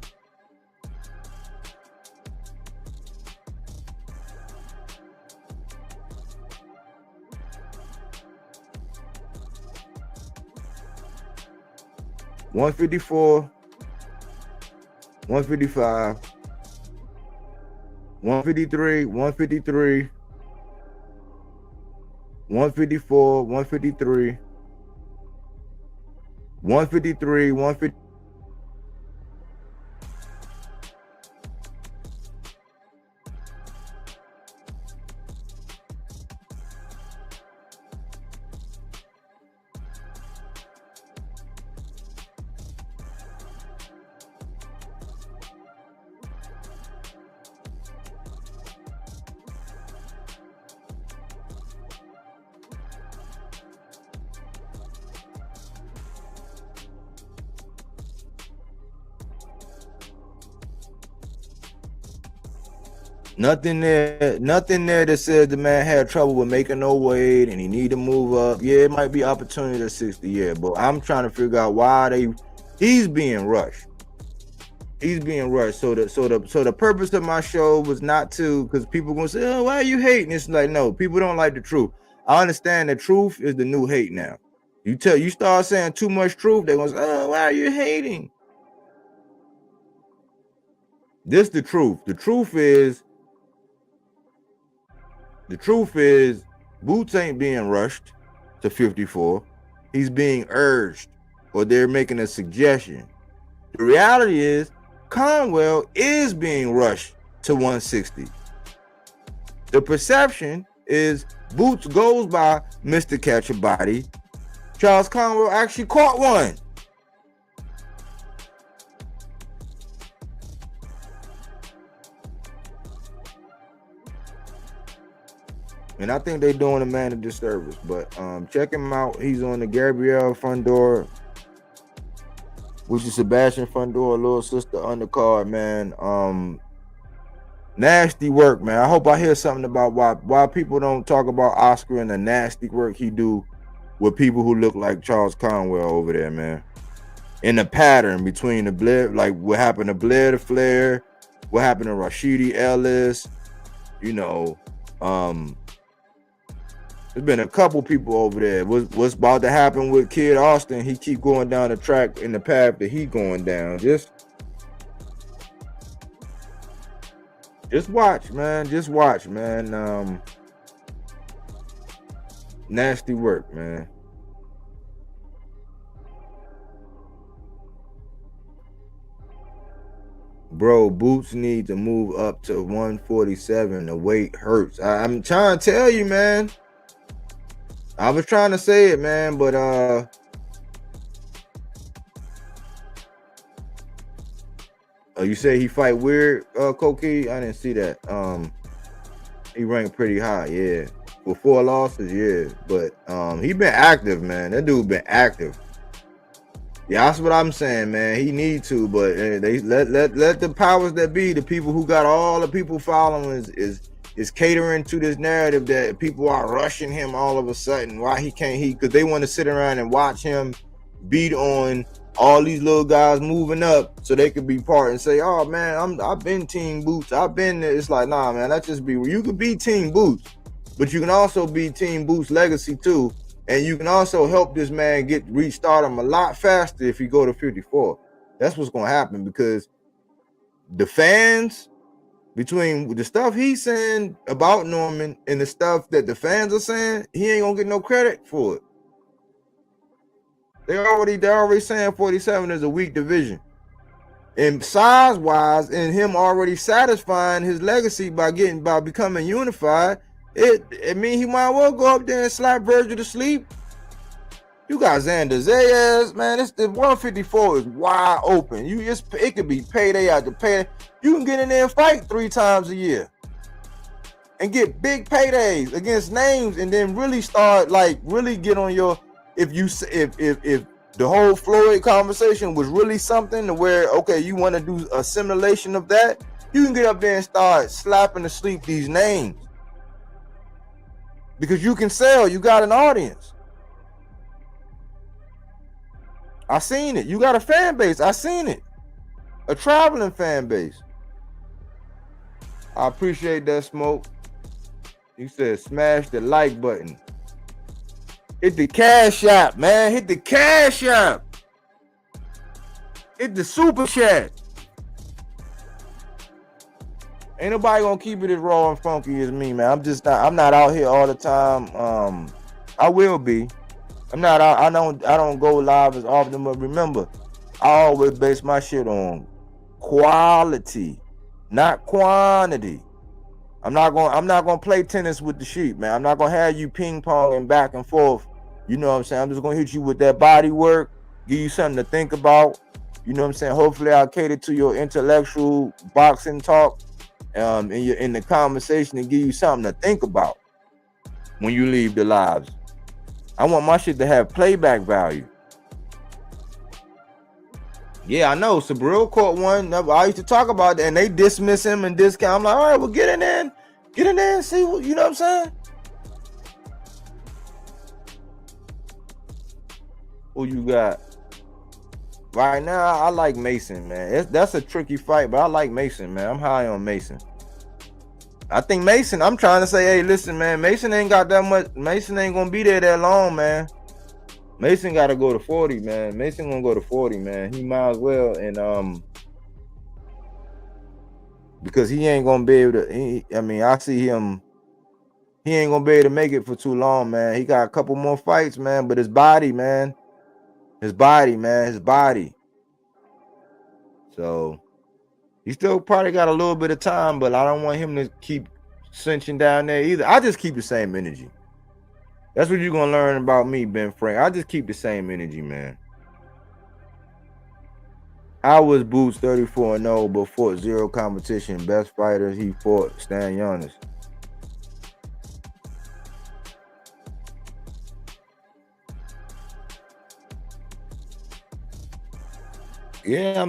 $154, $155, $153, $153, $154, $153, $153, $150. Nothing there that says the man had trouble with making no weight and he need to move up. Yeah, it might be opportunity at 60, yeah, but I'm trying to figure out why he's being rushed. He's being rushed. So the purpose of my show was not to, because people gonna say, oh, why are you hating? It's like, no, people don't like the truth. I understand the truth is the new hate now. You start saying too much truth, they're gonna say, oh, why are you hating? This the truth. The truth is Boots ain't being rushed to 54. He's being urged, or they're making a suggestion. The reality is Conwell is being rushed to 160. The perception is Boots goes by Mr. Catch a Body. Charles Conwell actually caught one. And I think they're doing a man a disservice. But check him out. He's on the Gabrielle Fundor, which is Sebastian Fundor, little sister undercard, man. Nasty work, man. I hope I hear something about why people don't talk about Oscar and the nasty work he do with people who look like Charles Conwell over there, man. In the pattern between the Blair, like what happened to Blair the Flair, what happened to Rashidi Ellis, there's been a couple people over there. What's about to happen with Kid Austin? He keep going down the track in the path that he going down. Just watch, man. Just watch, man. Nasty work, man. Bro, Boots need to move up to 147. The weight hurts. I'm trying to tell you, man. I was trying to say it, man, but oh, you say he fight weird, Koki? I didn't see that. He ranked pretty high, yeah. With 4 losses, yeah. But he been active, man. That dude been active. Yeah, that's what I'm saying, man. He need to, but they let the powers that be, the people who got all the people following is catering to this narrative that people are rushing him all of a sudden. Why he can't because they want to sit around and watch him beat on all these little guys moving up so they could be part and say, oh man, I've been Team Boots. I've been there. It's like, nah, man, that just be you could be Team Boots, but you can also be Team Boots Legacy too. And you can also help this man reach stardom a lot faster if you go to 54. That's what's gonna happen because the fans, between the stuff he's saying about Norman and the stuff that the fans are saying, he ain't gonna get no credit for it. They're already saying 47 is a weak division. And size-wise, and him already satisfying his legacy by becoming unified, it means he might well go up there and slap Virgil to sleep. You got Xander Zayas, man. The 154 is wide open. It could be payday after payday. You can get in there and fight 3 times a year and get big paydays against names, and then really start really get on your. If the whole Floyd conversation was really something to where, okay, you want to do a simulation of that, you can get up there and start slapping to sleep these names because you can sell. You got an audience. I seen it. You got a fan base. I seen it. A traveling fan base. I appreciate that, Smoke. You said smash the like button. Hit the cash app, man. Hit the cash app. Hit the super chat. Ain't nobody gonna keep it as raw and funky as me, man. I'm not out here all the time. I will be. I'm not out. I don't go live as often, but remember, I always base my shit on quality, not quantity. I'm not gonna play tennis with the sheep, man. I'm not gonna have you ping ponging back and forth. You know what I'm saying? I'm just gonna hit you with that body work, give you something to think about. You know what I'm saying? Hopefully I'll cater to your intellectual boxing talk in the conversation and give you something to think about when you leave the lives. I want my shit to have playback value. Yeah, I know. Sabril caught one. I used to talk about that, and they dismiss him and discount. I'm like, all right, well, get in there and see what, you know what I'm saying? Who you got? Right now, I like Mason, man. That's a tricky fight, but I like Mason, man. I'm high on Mason. I think Mason, I'm trying to say, hey, listen, man, Mason ain't got that much. Mason ain't going to be there that long, man. Mason got to go to 40, man. Mason going to go to 40, man. He might as well. And because he ain't going to be able to, I see him. He ain't going to be able to make it for too long, man. He got a couple more fights, man. But his body, man. His body. So he still probably got a little bit of time, but I don't want him to keep cinching down there either. I just keep the same energy. That's what you're gonna learn about me, Ben Frank. I just keep the same energy, man. I was Boots 34-0, but fought 0 competition. Best fighter he fought, Stan Giannis. Yeah,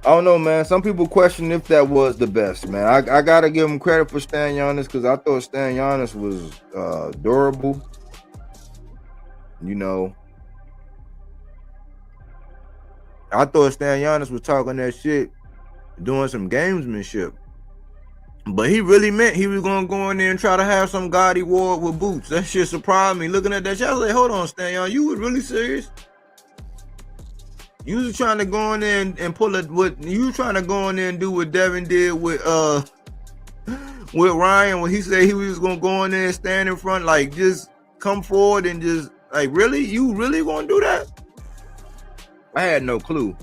I don't know, man. Some people question if that was the best, man. I gotta give him credit for Stan Giannis because I thought Stan Giannis was durable. You know, I thought Stan Giannis was talking that shit, doing some gamesmanship. But he really meant he was gonna go in there and try to have some gaudy war with Boots. That shit surprised me. Looking at that shit, I was like, hold on, Stan Giannis, you was really serious? You was trying to go in there and pull it. What you trying to go in there and do what Devin did with Ryan when he said he was gonna go in there and stand in front, like just come forward and just like really, you really gonna do that? I had no clue.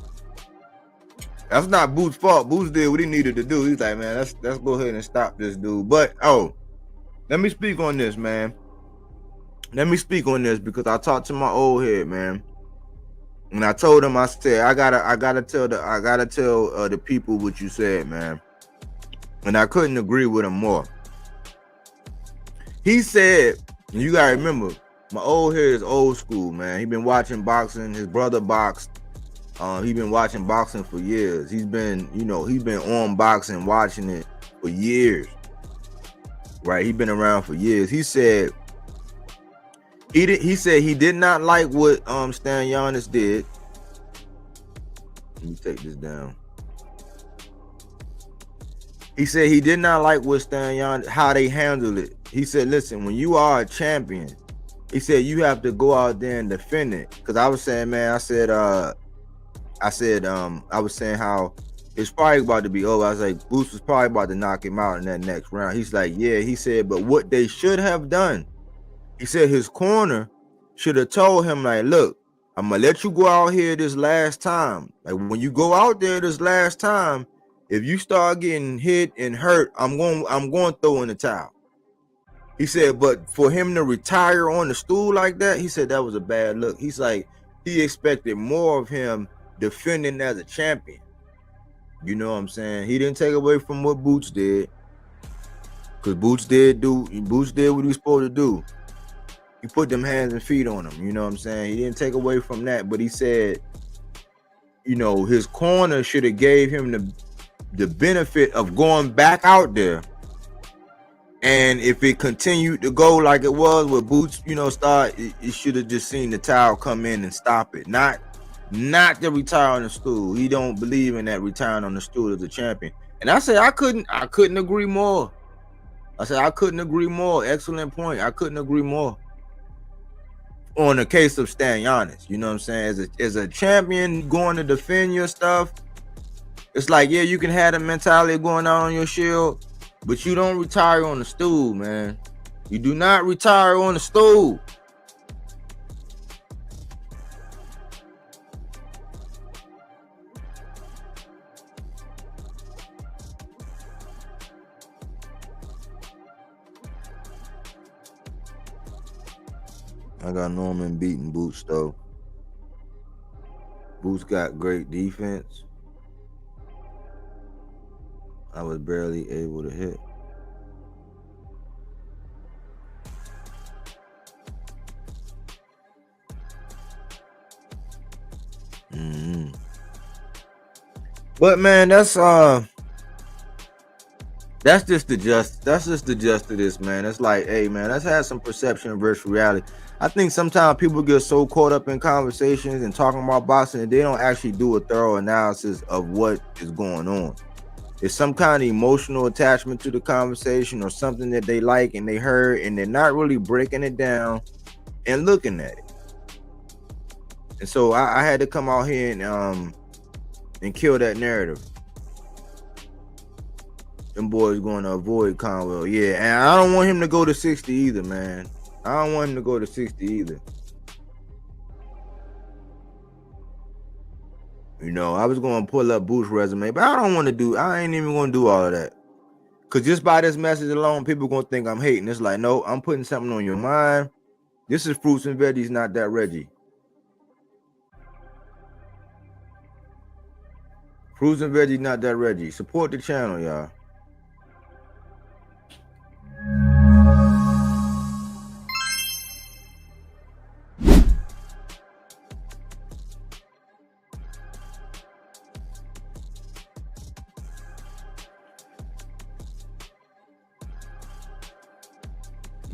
That's not Boots' fault. Boots did what he needed to do. He's like, man, let's go ahead and stop this dude. But let me speak on this, man. Let me speak on this because I talked to my old head, man. And I told him, I said, I gotta tell the people what you said, man. And I couldn't agree with him more. He said, and you gotta remember, my old head is old school, man. He been watching boxing. His brother boxed. He been watching boxing for years. He's been on boxing, watching it for years. Right? He been around for years. He said he did not like what Stan Giannis did. Let me take this down. He said he did not like what Stan Giannis, how they handled it. He said, listen, when you are a champion He said you have to go out there and defend it. Cause I was saying, man, I was saying how it's probably about to be over. I was like, Boots was probably about to knock him out in that next round. He's like, yeah. He said, but what they should have done, he said his corner should have told him, like, look, I'm gonna let you go out here this last time. Like, when you go out there this last time, if you start getting hit and hurt, I'm going to throw in the towel. He said, but for him to retire on the stool like that, he said that was a bad look. He's like, he expected more of him defending as a champion. You know what I'm saying? He didn't take away from what Boots did. Because Boots did what he was supposed to do. He put them hands and feet on him. You know what I'm saying? He didn't take away from that. But he said, you know, his corner should have gave him the benefit of going back out there. And if it continued to go like it was with Boots, you know, it should have just seen the towel come in and stop it. Not to retire on the stool. He don't believe in that retiring on the stool as a champion. And I said I couldn't agree more. Excellent point. I couldn't agree more. On the case of Stan Giannis, you know what I'm saying? As a champion going to defend your stuff, it's like, yeah, you can have the mentality going on your shield, but you don't retire on the stool, man. You do not retire on the stool. I got Norman beating Boots, though. Boots got great defense. I was barely able to hit. But man, that's just the gist of this, man. It's like, hey man, let's have some perception versus reality. I think sometimes people get so caught up in conversations and talking about boxing and they don't actually do a thorough analysis of what is going on. It's some kind of emotional attachment to the conversation or something that they like and they heard, and they're not really breaking it down and looking at it. And so I had to come out here and kill that narrative. Them boys going to avoid Conwell. Yeah, and I don't want him to go to 60 either, man. I don't want him to go to 60 either. You know, I was going to pull up Boots' resume, but I ain't even going to do all of that. Because just by this message alone, people going to think I'm hating. It's like, no, I'm putting something on your mind. This is Fruits and Veggies, not that Reggie. Fruits and Veggies, not that Reggie. Support the channel, y'all.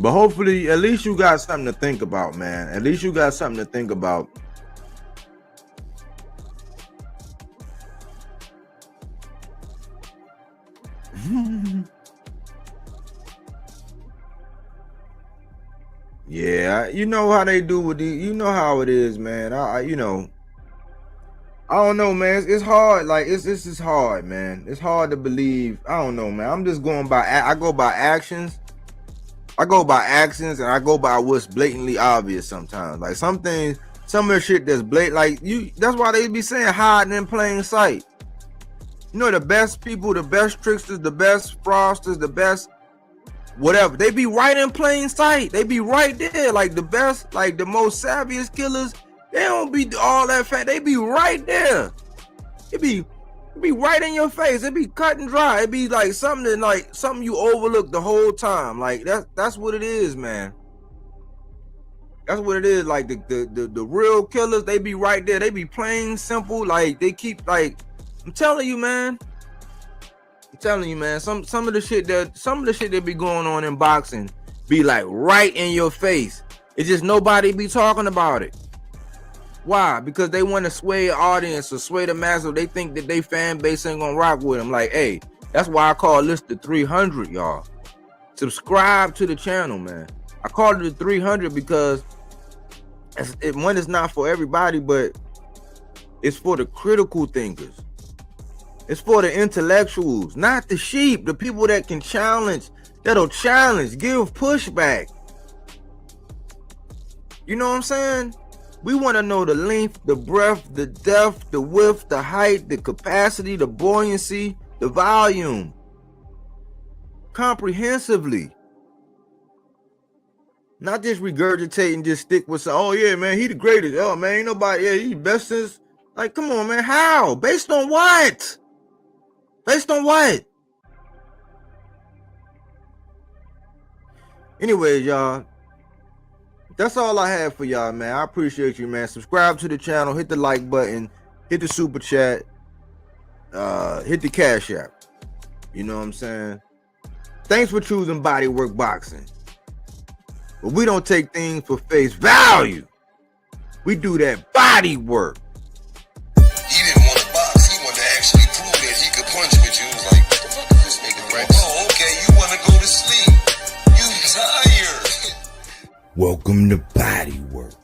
But hopefully, at least you got something to think about, man. At least you got something to think about. Yeah, you know how they do with these. You know how it is, man. I don't know, man. It's hard. Like this is hard, man. It's hard to believe. I don't know, man. I'm just going by. I go by actions. I go by actions, and I go by what's blatantly obvious sometimes. Like some things, some of the shit that's blatant. Like that's why they be saying hiding in plain sight. You know, the best people, the best tricksters, the best fraudsters, the best whatever. They be right in plain sight. They be right there. Like the best, like the most savviest killers. They don't be all that fat. They be right there. It be right in your face. It be cut and dry. It be like something you overlook the whole time. Like that's what it is, man. That's what it is. Like the real killers, they be right there. They be plain simple. Like they keep like I'm telling you, man. Some of the shit that be going on in boxing be like right in your face. It's just nobody be talking about it. Why? Because they want to sway the audience or sway the masses. They think that they fan base ain't gonna rock with them. Like, hey, that's why I call this the 300, y'all. Subscribe to the channel, man. I called it a 300 because one is not for everybody, but it's for the critical thinkers. It's for the intellectuals, not the sheep, the people that can challenge, that'll challenge, give pushback. You know what I'm saying? We want to know the length, the breadth, the depth, the width, the height, the capacity, the buoyancy, the volume. Comprehensively. Not just regurgitate and just stick with, oh yeah, man, he the greatest. Oh man, ain't nobody, yeah, he best since. Like, come on, man, how? Based on what? Based on what? Anyways, y'all, that's all I have for y'all, man. I appreciate you, man. Subscribe to the channel, hit the like button, hit the super chat, hit the cash app. You know what I'm saying? Thanks for choosing Bodywork Boxing. But we don't take things for face value. We do that body work. He didn't want to box. He wanted to actually prove that he could punch with you. He was like, what the fuck is this nigga? Right? Oh, okay, you want to go to sleep. You tired. Welcome to Bodywork.